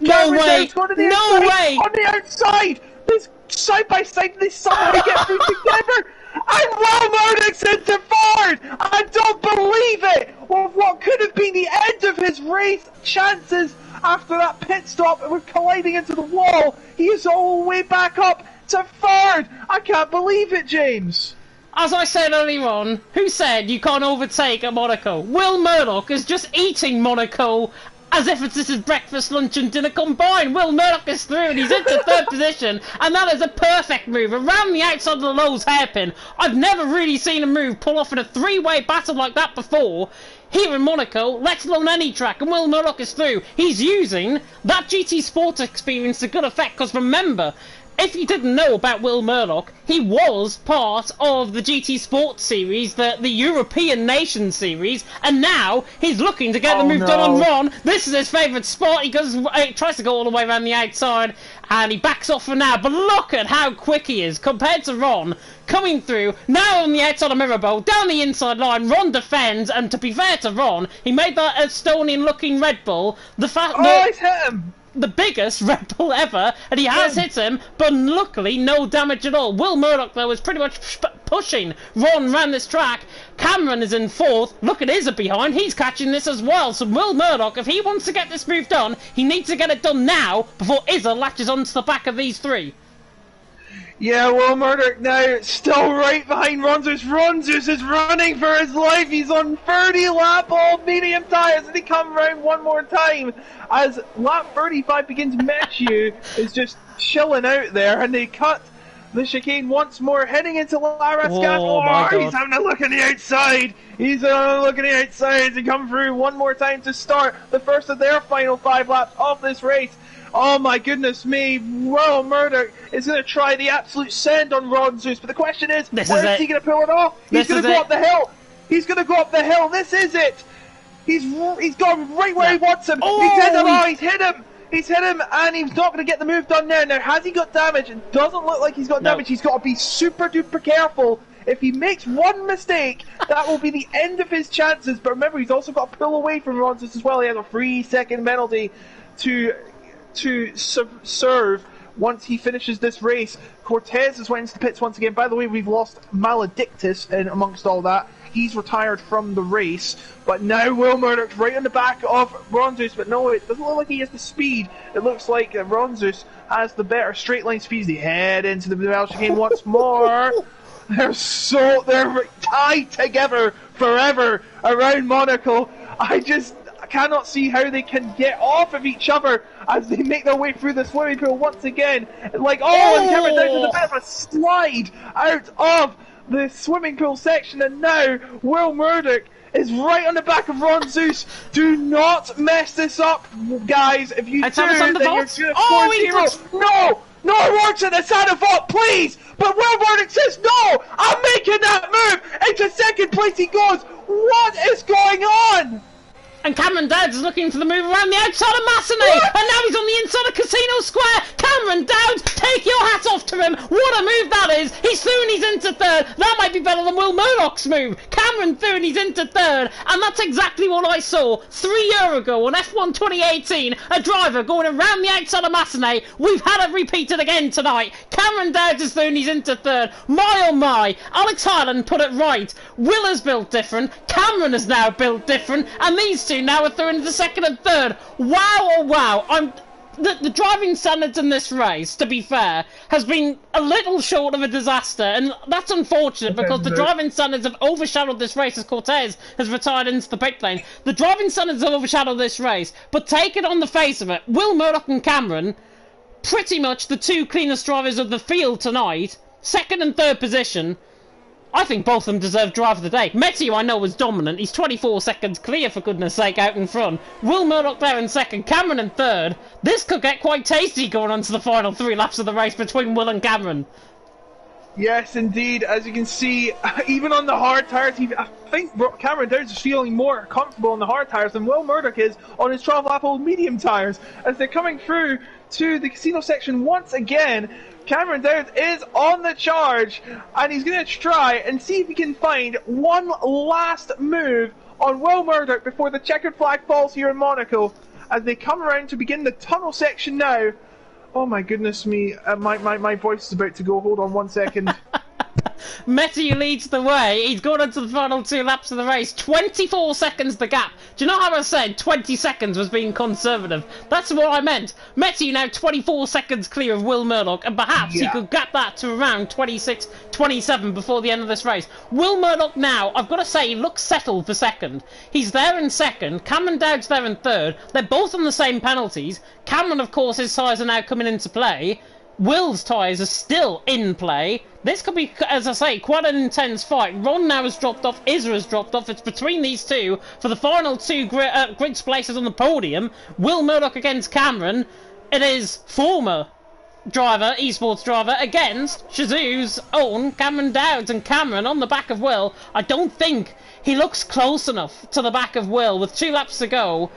no way. Going to the no way. On the outside. This side by side, they somehow get through together. And Will Murdoch's into third! I don't believe it! Well, what could have been the end of his race chances after that pit stop and we're colliding into the wall, he is all the way back up to third! I can't believe it, James! As I said earlier on, who said you can't overtake at Monaco? Will Murdoch is just eating Monaco as if it's his breakfast, lunch and dinner combined. Will Murdoch is through and he's into third position, and that is a perfect move around the outside of the Lowe's hairpin. I've never really seen a move pull off in a three-way battle like that before here in Monaco, let alone any track, and Will Murdoch is through. He's using that GT Sports experience to good effect, because remember, if you didn't know about Will Murdoch, he was part of the GT Sports series, the European Nation series, and now he's looking to get the move done on Ron. This is his favourite spot. He tries to go all the way around the outside, and he backs off for now. But look at how quick he is compared to Ron. Coming through, now on the outside of Mirabel, down the inside line, Ron defends, and to be fair to Ron, he made that Estonian-looking Red Bull. He's hit him! The biggest Red Bull ever, and he has hit him, but luckily no damage at all. Will Murdoch, though, is pretty much pushing Ron around this track. Cameron is in fourth. Look at Izza behind. He's catching this as well. So Will Murdoch, if he wants to get this move done, he needs to get it done now before Izza latches onto the back of these three. Yeah, Will Murdoch now still right behind Ron Zeus. Ron Zeus is running for his life. He's on 30 lap all medium tyres, and he come round one more time as lap 35 begins. Matthew is just chilling out there, and they cut the chicane once more, heading into Larascat. Oh, he's having a look on the outside. He's having a look on the outside to come through one more time to start the first of their final 5 laps of this race. Oh my goodness me, Will Murdoch is going to try the absolute send on Ron Zeus, but the question is, where is he going to pull it off? He's going to go up the hill. He's going to go up the hill. This is it. He's gone right where he wants him. He's hit him. He's hit him, and he's not going to get the move done now. Now, has he got damage? It doesn't look like he's got damage. He's got to be super duper careful. If he makes one mistake, that will be the end of his chances. But remember, he's also got to pull away from Ron Zeus as well. He has a 3-second penalty to serve once he finishes this race. Cortez is went into the pits once again. By the way, we've lost Maledictus in amongst all that. He's retired from the race, but now Will Murdoch's right on the back of Ron Zeus, but no, it doesn't look like he has the speed. It looks like Ron Zeus has the better straight line speed. They head into the Belgian chicane once more. They're tied together forever around Monaco. I cannot see how they can get off of each other as they make their way through the swimming pool once again. And coming down to a bit of a slide out of the swimming pool section, and now Will Murdoch is right on the back of Ron Zeus. Do not mess this up, guys. If you do, then you're going to score 0. No, it works at the Santa Vault, please! But Will Murdoch says, no! I'm making that move! Into second place he goes! What is going on? And Cameron Dowd is looking for the move around the outside of Massenet, and now he's on the inside of Casino Square. Cameron Dowd, take your hat off to him. What a move that is. He's through and he's into third. That might be better than Will Murdoch's move. Cameron through and he's into third, and that's exactly what I saw 3 years ago on F1 2018. A driver going around the outside of Massenet. We've had it repeated again tonight. Cameron Dowd is through and he's into third. My oh my, Alex Highland put it right. Will is built different. Cameron is now built different, and these two now are through into second and third. Wow, oh wow. The driving standards in this race, to be fair, has been a little short of a disaster, and that's unfortunate because the driving standards have overshadowed this race as Cortez has retired into the pit lane. The driving standards have overshadowed this race, but take it on the face of it, Will Murdoch and Cameron, pretty much the two cleanest drivers of the field tonight, second and third position. I think both of them deserve drive of the day. Meteo, I know, was dominant. He's 24 seconds clear, for goodness sake, out in front. Will Murdoch there in second, Cameron in third. This could get quite tasty going on to the final 3 laps of the race between Will and Cameron. Yes, indeed. As you can see, even on the hard tyres, I think Cameron Dowds is feeling more comfortable on the hard tyres than Will Murdoch is on his 12-lap old medium tyres. As they're coming through to the casino section once again, Cameron Dowds is on the charge, and he's going to try and see if he can find one last move on Will Murdoch before the checkered flag falls here in Monaco. As they come around to begin the tunnel section now. Oh my goodness me, my voice is about to go. Hold on 1 second. Meteo leads the way. He's gone into the final 2 laps of the race. 24 seconds the gap. Do you know how I said 20 seconds was being conservative? That's what I meant. Meteo now 24 seconds clear of Will Murdoch, and perhaps he could gap that to around 26, 27 before the end of this race. Will Murdoch now, I've got to say, looks settled for second. He's there in second. Cameron Dowd's there in third. They're both on the same penalties. Cameron, of course, his tyres are now coming into play. Will's tyres are still in play. This could be, as I say, quite an intense fight. Ron now has dropped off. Isra has dropped off. It's between these two for the final 2 grid places on the podium. Will Murdoch against Cameron. It is former driver, esports driver, against Shazoo's own Cameron Dowds. And Cameron on the back of Will. I don't think he looks close enough to the back of Will with 2 laps to go.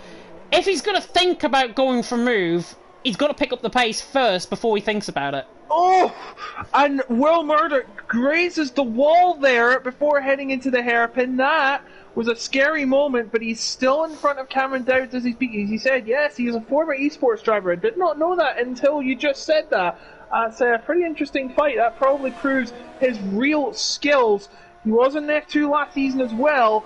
If he's going to think about going for move, he's got to pick up the pace first before he thinks about it. Oh, and Will Murdoch grazes the wall there before heading into the hairpin. That was a scary moment, but he's still in front of Cameron Dowds as he speaks. He said, yes, he is a former esports driver. I did not know that until you just said that. It's a pretty interesting fight. That probably proves his real skills. He was in F2 last season as well,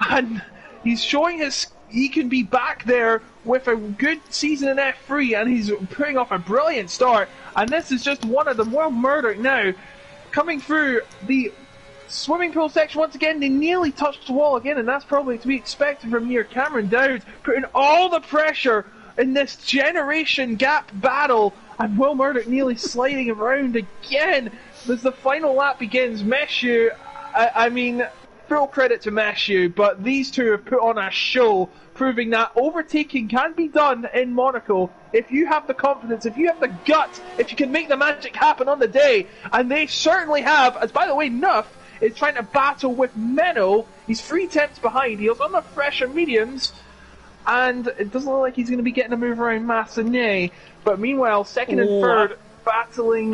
and he's showing he can be back there with a good season in F3, and he's putting off a brilliant start. And this is just one of them. Will Murdoch now coming through the swimming pool section once again. They nearly touched the wall again, and that's probably to be expected from here. Cameron Dowds putting all the pressure in this generation gap battle, and Will Murdoch nearly sliding around again as the final lap begins. Meshew, I mean, full credit to Meshew, but these two have put on a show, proving that overtaking can be done in Monaco if you have the confidence, if you have the guts, if you can make the magic happen on the day. And they certainly have, as by the way, Nuff is trying to battle with Menno. He's 3 tenths behind. He's on the fresher mediums, and it doesn't look like he's going to be getting a move around Massenet. But meanwhile, second and third battling.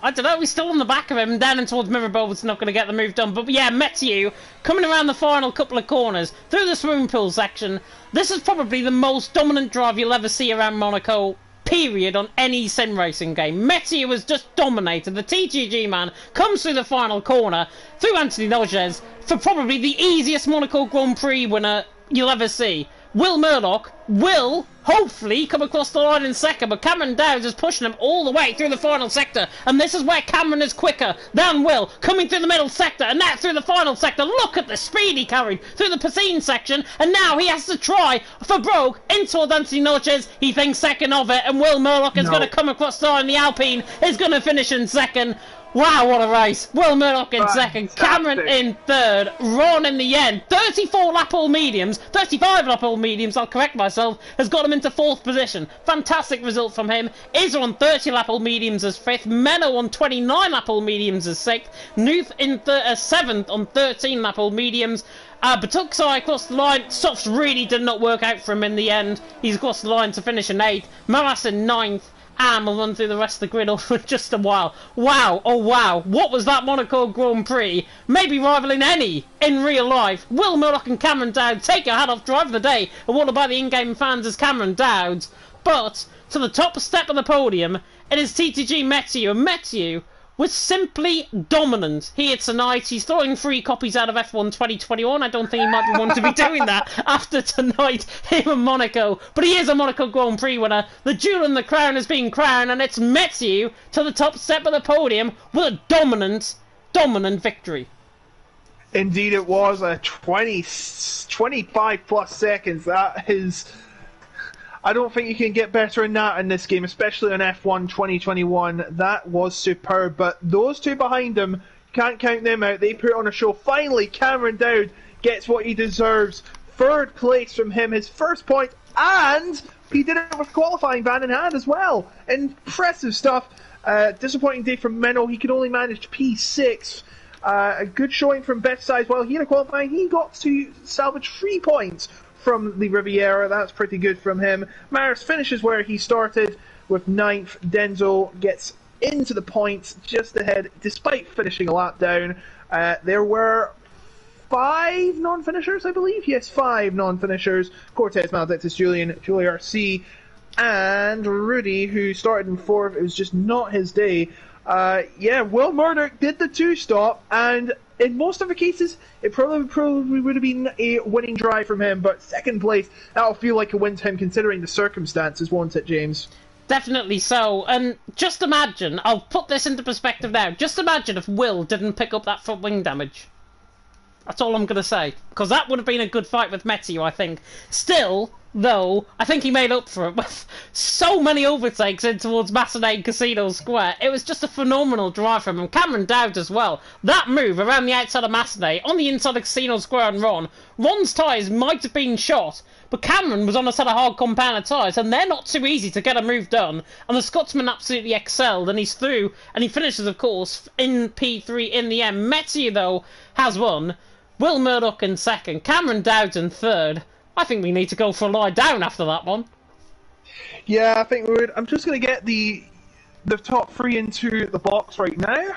I don't know, he's still on the back of him, down and towards Mirabel was not going to get the move done. But yeah, Meteo coming around the final couple of corners, through the swimming pool section. This is probably the most dominant drive you'll ever see around Monaco, period, on any sim racing game. Meteo has just dominated. The TGG man comes through the final corner, through Anthony Noges, for probably the easiest Monaco Grand Prix winner you'll ever see. Will Murdoch will hopefully come across the line in second, but Cameron Dowds is pushing him all the way through the final sector, and this is where Cameron is quicker than Will, coming through the middle sector, and now through the final sector. Look at the speed he carried through the Piscine section, and now he has to try for broke in towards Anthony Noches. He thinks second of it, and Will Murdoch is going to come across the line. The Alpine is going to finish in second. Wow, what a race. Will Murdoch in second, Cameron in third, Ron in the end. 34 lap all mediums, 35 lap all mediums, I'll correct myself, has got him into 4th position. Fantastic result from him. Izza on 30 lap all mediums as 5th, Menno on 29 lap all mediums as 6th, Nuth in 7th on 13 lap all mediums. Batuksai across the line. Softs really did not work out for him in the end. He's across the line to finish in 8th, Maras in 9th. And we'll run through the rest of the grid over just a while. Wow, oh wow, what was that Monaco Grand Prix? Maybe rivaling any in real life. Will Murdoch and Cameron Dowds take your hat off, drive of the day, awarded by the in-game fans as Cameron Dowds. But to the top step of the podium, it is TTG Meteo, and Meteo was simply dominant here tonight. He's throwing 3 copies out of F1 2021. I don't think he might be one to be doing that after tonight here in Monaco. But he is a Monaco Grand Prix winner. The jewel in the crown is being crowned, and it's Meteo to the top step of the podium with a dominant victory. Indeed it was. 25 plus seconds. That is... I don't think you can get better than that in this game, especially on F1 2021. That was superb. But those two behind him Can't count them out. They put on a show. Finally, Cameron Dowd gets what he deserves. Third place from him, his first point, and he did it with qualifying van in hand as well. Impressive stuff. Disappointing day from Menno. He could only manage P6. A good showing from Bethside as well. He had a qualifying. He got to salvage 3 points from the Riviera. That's pretty good from him. Maris finishes where he started with 9th. Denzel gets into the points just ahead, despite finishing a lap down. There were 5 non-finishers, I believe. Yes, 5 non-finishers. Cortez, Maledictus, Julian, Julie RC, and Rudy, who started in 4th. It was just not his day. Will Murdoch did the 2-stop, and in most of the cases, it probably would have been a winning drive from him, but 2nd place, that'll feel like a win to him considering the circumstances, won't it, James? Definitely so, and just imagine, I'll put this into perspective now, just imagine if Will didn't pick up that front wing damage. That's all I'm going to say, because that would have been a good fight with Matthew, I think. Still, though, I think he made up for it with so many overtakes in towards Macedon Casino Square. It was just a phenomenal drive from him. Cameron Dowd as well. That move around the outside of Macedon, on the inside of Casino Square and Ron's tyres might have been shot, but Cameron was on a set of hard compounded tyres, and they're not too easy to get a move done. And the Scotsman absolutely excelled, and he's through, and he finishes, of course, in P3 in the end. Matthew, though, has won. Will Murdoch in 2nd, Cameron Dowd in 3rd. I think we need to go for a lie down after that one. Yeah, I think we would. I'm just going to get the top 3 into the box right now.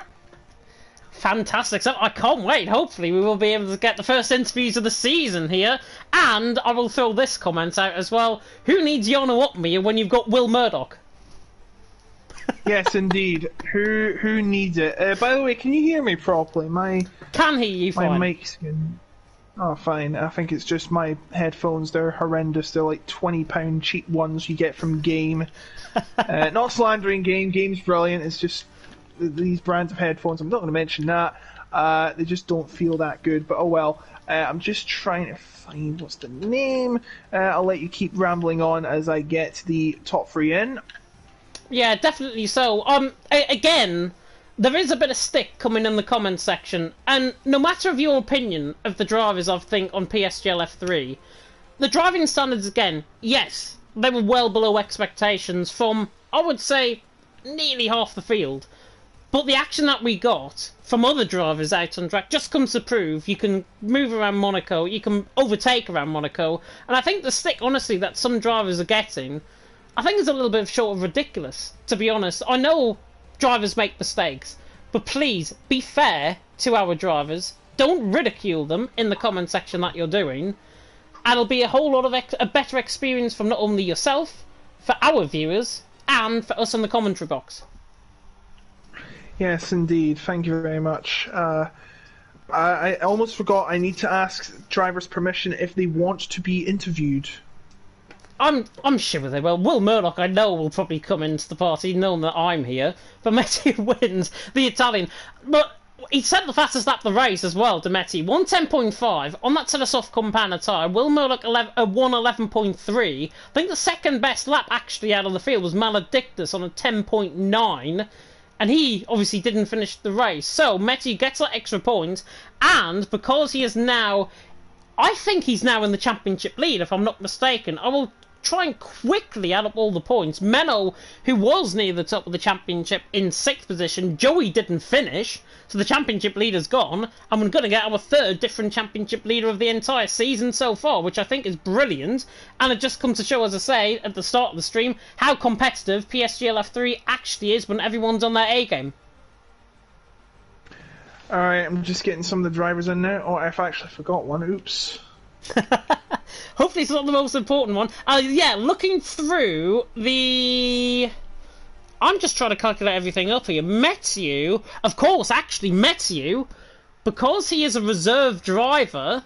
Fantastic. So I can't wait. Hopefully we will be able to get the first interviews of the season here. And I will throw this comment out as well. Who needs Yano Upmere when you've got Will Murdoch? Yes, indeed. Who needs it? By the way, can you hear me properly? Can hear you fine. My mic's getting... Oh, fine. I think it's just my headphones. They're horrendous. They're like £20 cheap ones you get from Game. Not slandering Game. Game's brilliant. It's just these brands of headphones. I'm not going to mention that. They just don't feel that good. But oh well. I'm just trying to find what's the name. I'll let you keep rambling on as I get the top 3 in. Yeah, definitely so. Again, there is a bit of stick coming in the comments section, and no matter of your opinion of the drivers, I think, on PSGL F3, the driving standards, again, yes, they were well below expectations from, I would say, nearly half the field. But the action that we got from other drivers out on track just comes to prove you can move around Monaco, you can overtake around Monaco, and I think the stick, honestly, that some drivers are getting, I think it's a little bit short of ridiculous, to be honest. I know drivers make mistakes, but please, be fair to our drivers. Don't ridicule them in the comment section that you're doing. And it'll be a whole lot of a better experience from not only yourself, for our viewers, and for us in the commentary box. Yes, indeed. Thank you very much. I almost forgot I need to ask drivers' permission if they want to be interviewed. I'm sure they will. Will Murdoch, I know, will probably come into the party, knowing that I'm here. Demetti wins the Italian. But he set the fastest lap of the race as well, Demetti. 1:10.5 on that set of soft compound tyre. Will Murdoch 1:11.3. I think the second best lap actually out of the field was Maledictus on a 10.9. And he obviously didn't finish the race. So Metti gets that extra point. And because he is now... I think he's now in the championship lead, if I'm not mistaken. I will try and quickly add up all the points. Menno, who was near the top of the championship in 6th position, Joey didn't finish, so the championship leader's gone, and we're going to get our 3rd different championship leader of the entire season so far, which I think is brilliant, and it just comes to show, as I say, at the start of the stream, how competitive PSGL F3 actually is when everyone's on their A-game. Alright, I'm just getting some of the drivers in now. Oh, I've actually forgot one. Oops. Hopefully it's not the most important one. Yeah, looking through the... I'm just trying to calculate everything up here. Matthew, of course, actually Matthew, because he is a reserve driver,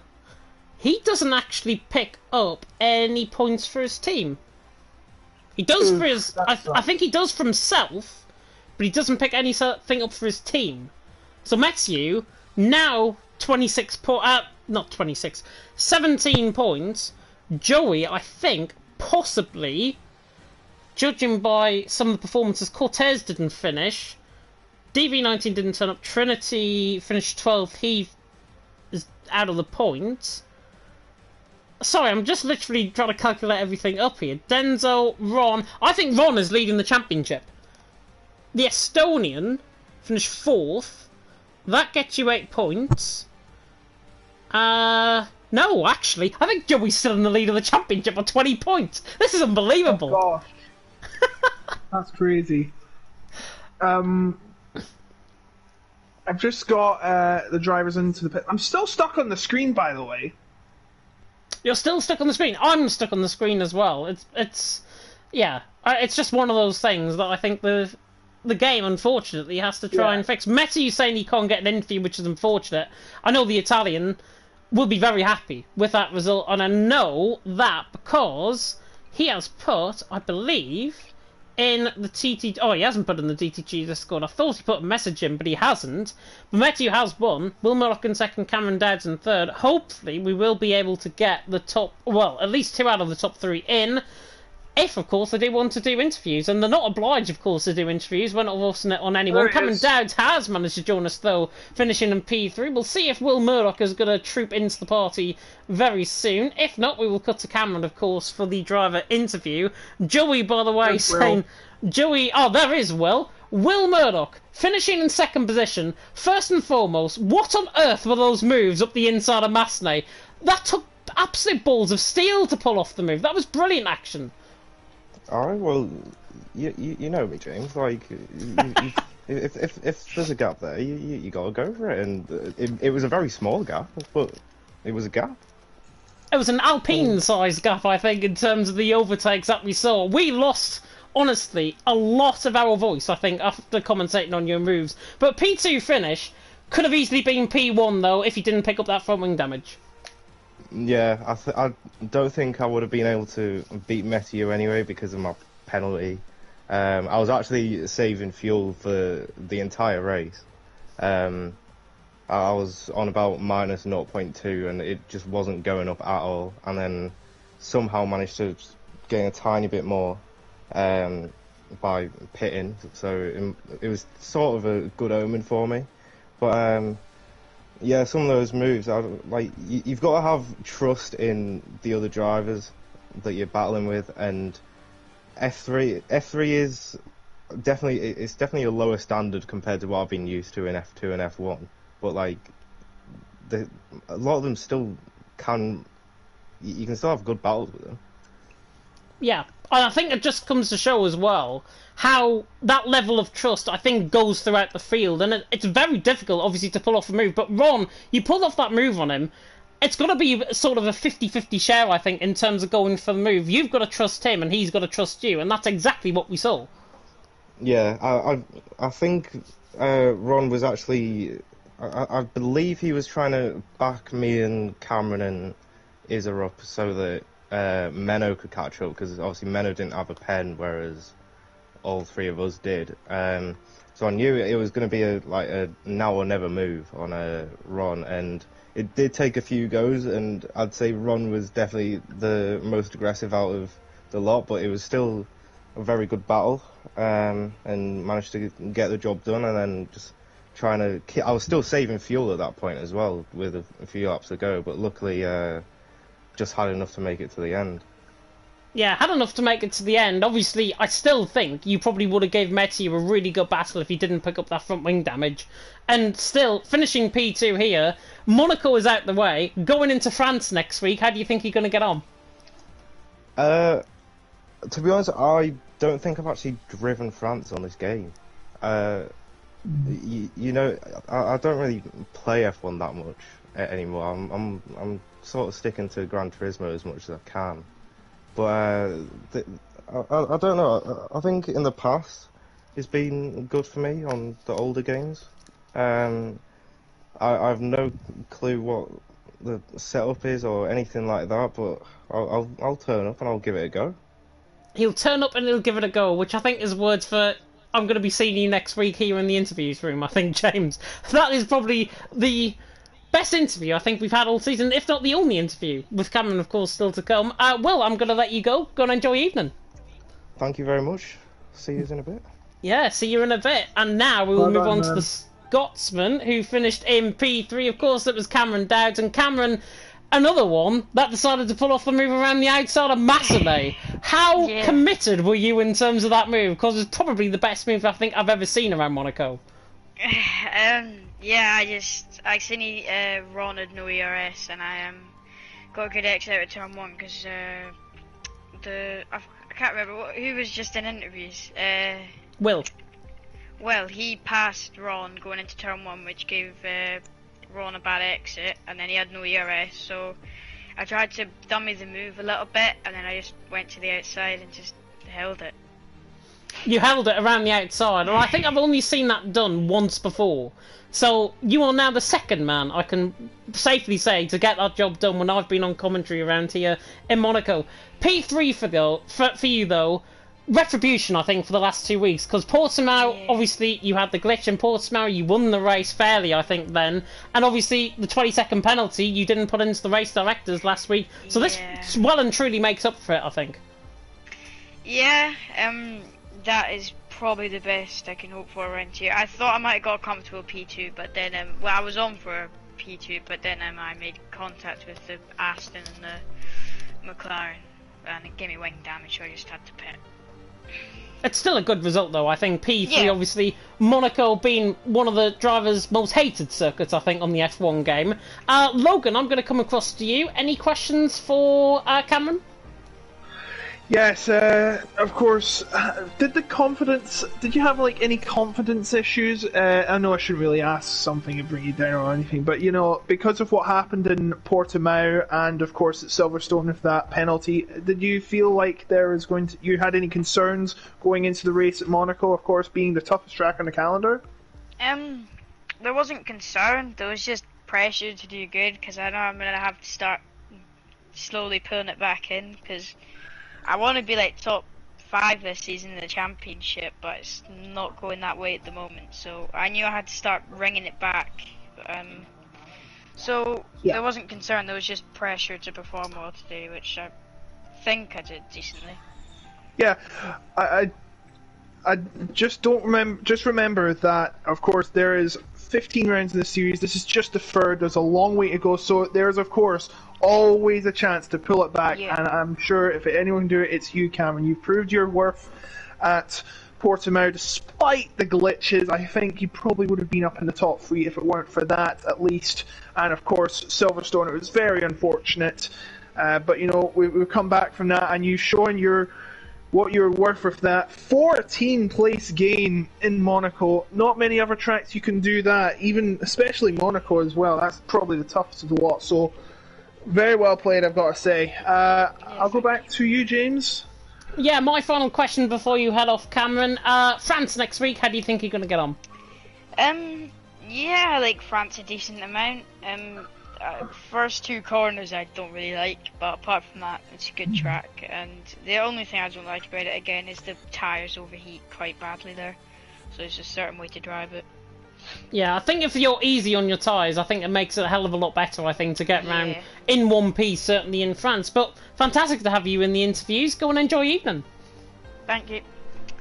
he doesn't actually pick up any points for his team. He does for his... I think he does for himself, but he doesn't pick anything up for his team. So Matthew, now 26 not 26, 17 points. Joey, I think, possibly, judging by some of the performances, Cortez didn't finish. DV19 didn't turn up. Trinity finished 12th. He is out of the point. Sorry, I'm just literally trying to calculate everything up here. Denzel, Ron. I think Ron is leading the championship. The Estonian finished 4th. That gets you 8 points. No, actually, I think Joey's still in the lead of the championship on 20 points. This is unbelievable. Oh, gosh. That's crazy. I've just got the drivers into the pit. I'm still stuck on the screen, by the way. You're still stuck on the screen. I'm stuck on the screen as well. It's just one of those things that I think the game, unfortunately, has to try and fix. Messi saying he can't get an interview, which is unfortunate. I know the Italian will be very happy with that result, and I know that because he has put, I believe, in the TT... Oh, he hasn't put in the TTG Discord. I thought he put a message in, but he hasn't. Matthew has won. Will Murdoch in second, Cameron Dowds in third. Hopefully, we will be able to get the top... Well, at least 2 out of the top 3 in. If, of course, they do want to do interviews. And they're not obliged, of course, to do interviews. We're not forcing it on anyone. Cameron Dowds has managed to join us, though, finishing in P3. We'll see if Will Murdoch is going to troop into the party very soon. If not, we will cut to Cameron, of course, for the driver interview. Joey, by the way, saying... Joey... Oh, there is Will. Will Murdoch, finishing in second position. First and foremost, what on earth were those moves up the inside of Massenet? That took absolute balls of steel to pull off the move. That was brilliant action. Alright, well, you know me, James. Like, if there's a gap there, you gotta go for it. And it was a very small gap, but it was a gap. It was an Alpine-sized gap, I think, in terms of the overtakes that we saw. We lost, honestly, a lot of our voice, I think, after commentating on your moves. But P2 finish could have easily been P1, though, if he didn't pick up that front wing damage. Yeah, I don't think I would have been able to beat Matthew anyway because of my penalty. I was actually saving fuel for the entire race. I was on about minus 0.2 and it just wasn't going up at all. And then somehow managed to gain a tiny bit more by pitting. So it was sort of a good omen for me. But yeah, some of those moves, you've got to have trust in the other drivers that you're battling with, and F3 is definitely a lower standard compared to what I've been used to in F2 and F1. But like, a lot of them still can, you can still have good battles with them. Yeah, and I think it just comes to show as well how that level of trust, I think, goes throughout the field. And it's very difficult, obviously, to pull off a move. But Ron, you pulled off that move on him. It's got to be sort of a 50-50 share, I think, in terms of going for the move. You've got to trust him, and he's got to trust you. And that's exactly what we saw. Yeah, I think Ron was actually... I believe he was trying to back me and Cameron and Izza up so that Menno could catch up, because obviously Menno didn't have a pen, whereas all 3 of us did. So I knew it was going to be a now or never move on a Ron, and it did take a few goes, and I'd say Ron was definitely the most aggressive out of the lot, but it was still a very good battle, and managed to get the job done, and then just trying to... I was still saving fuel at that point as well, with a few laps to go, but luckily just had enough to make it to the end. Yeah, had enough to make it to the end. Obviously, I still think you probably would have gave Messi a really good battle if he didn't pick up that front wing damage. And still, finishing P2 here, Monaco is out the way. Going into France next week, how do you think you're going to get on? To be honest, I don't think I've actually driven France on this game. You know, I don't really play F1 that much anymore. I'm sort of sticking to Gran Turismo as much as I can. But I don't know. I think in the past it's been good for me on the older games. I've no clue what the setup is or anything like that, but I'll turn up and I'll give it a go. He'll turn up and he'll give it a go, which I think is words for... I'm going to be seeing you next week here in the interviews room, I think, James. That is probably the best interview I think we've had all season, if not the only interview, with Cameron, of course, still to come. Well, I'm going to let you go. Go and enjoy your evening. Thank you very much. See you in a bit. Yeah, see you in a bit. And now we will move on to the Scotsman, who finished in P3. Of course, it was Cameron Dowd. And Cameron, another one that decided to pull off the move around the outside of Massenet. How committed were you in terms of that move? Because it's probably the best move I think I've ever seen around Monaco. Yeah, I seen he Ron had no ERS, and I got a good exit out of turn 1 because I can't remember who was just in interviews. Will. Well, he passed Ron going into turn 1, which gave Ron a bad exit, and then he had no ERS, so I tried to dummy the move a little bit, and then I just went to the outside and just held it. You held it around the outside, and I think I've only seen that done once before. So you are now the second man, I can safely say, to get that job done when I've been on commentary around here in Monaco. P3 for you though, retribution I think for the last 2 weeks, because Portimao, obviously you had the glitch in Portimao, you won the race fairly I think then, and obviously the 20-second penalty you didn't put into the race directors last week, so this well and truly makes up for it I think. Yeah, that is probably the best I can hope for around here. I thought I might have got a comfortable P2, but then, well, I was on for a P2, but then I made contact with the Aston and the McLaren, and it gave me wing damage, so I just had to pit. It's still a good result though, I think. P3, obviously, Monaco being one of the drivers' most hated circuits, I think, on the F1 game. Logan, I'm going to come across to you. Any questions for Cameron? Yes, of course. Did you have like any confidence issues? I know I should really ask something and bring you down or anything, but you know, because of what happened in Portimao and of course at Silverstone with that penalty, did you feel like you had any concerns going into the race at Monaco, of course being the toughest track on the calendar? There wasn't concern, there was just pressure to do good, because I know I'm going to have to start slowly pulling it back in, because I want to be like top 5 this season in the championship, but it's not going that way at the moment. So I knew I had to start ringing it back. There wasn't concern. There was just pressure to perform well today, which I think I did decently. Yeah, I just don't remember. Just remember that, of course, there is 15 rounds in the series. This is just the third. There's a long way to go. So there's, of course, always a chance to pull it back, and I'm sure if anyone can do it, it's you, Cameron. You've proved your worth at Portimao despite the glitches. I think you probably would have been up in the top 3 if it weren't for that, at least. And of course, Silverstone, it was very unfortunate, but you know, we've come back from that, and you've shown what you're worth with that 14th place gain in Monaco. Not many other tracks you can do that, even especially Monaco as well. That's probably the toughest of the lot. So very well played, I've got to say. I'll go back to you, James. Yeah, my final question before you head off, Cameron. France next week, how do you think you're going to get on? Yeah, I like France a decent amount. First 2 corners I don't really like, but apart from that, it's a good track. And the only thing I don't like about it, again, is the tyres overheat quite badly there. So there's a certain way to drive it. Yeah, I think if you're easy on your tyres, I think it makes it a hell of a lot better, I think, to get around in one piece, certainly in France. But fantastic to have you in the interviews. Go and enjoy your evening. Thank you.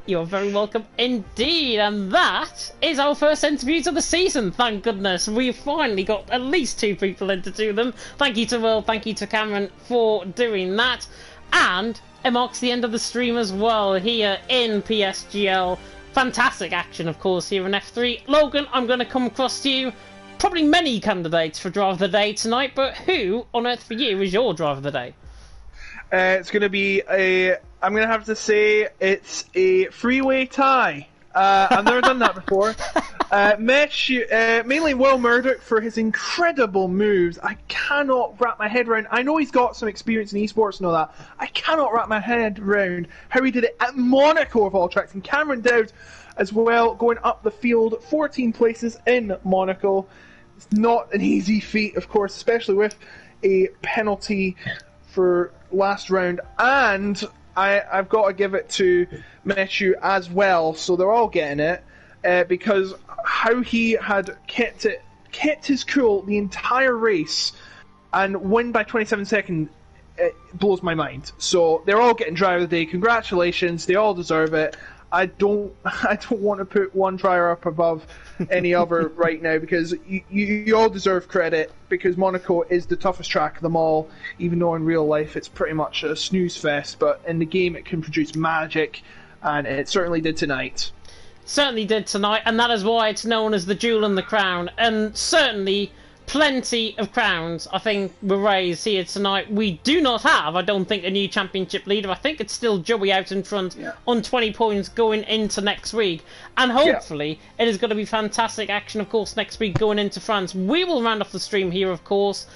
You're very welcome indeed. And that is our first interviews of the season. Thank goodness. We've finally got at least 2 people in to do them. Thank you to Will, thank you to Cameron for doing that. And it marks the end of the stream as well here in PSGL. Fantastic action, of course, here in F3. Logan, I'm going to come across to you. Probably many candidates for Driver of the Day tonight, but who on earth for you is your Driver of the Day? It's going to be I'm going to have to say it's a three-way tie. I've never done that before. Mainly Will Murdoch for his incredible moves. I cannot wrap my head around. I know he's got some experience in esports and all that. I cannot wrap my head around how he did it at Monaco of all tracks. And Cameron Dowd as well, going up the field, 14 places in Monaco. It's not an easy feat, of course, especially with a penalty for last round. And I've got to give it to Matthew as well, so they're all getting it, because how he had kept his cool the entire race and win by 27 seconds, it blows my mind. So they're all getting Driver of the Day. Congratulations, they all deserve it. I don't want to put one dryer up above any other right now, because you all deserve credit, because Monaco is the toughest track of them all, even though in real life it's pretty much a snooze fest, but in the game it can produce magic, and it certainly did tonight. Certainly did tonight, and that is why it's known as the Jewel and the Crown, and certainly plenty of crowns, I think, were raised here tonight. We do not have, I don't think, a new championship leader. I think it's still Joey out in front on 20 points going into next week. And hopefully it is going to be fantastic action, of course, next week going into France. We will round off the stream here, of course.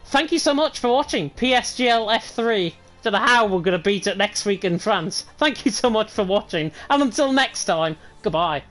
Thank you so much for watching PSGL F3. Don't know how we're going to beat it next week in France. Thank you so much for watching. And until next time, goodbye.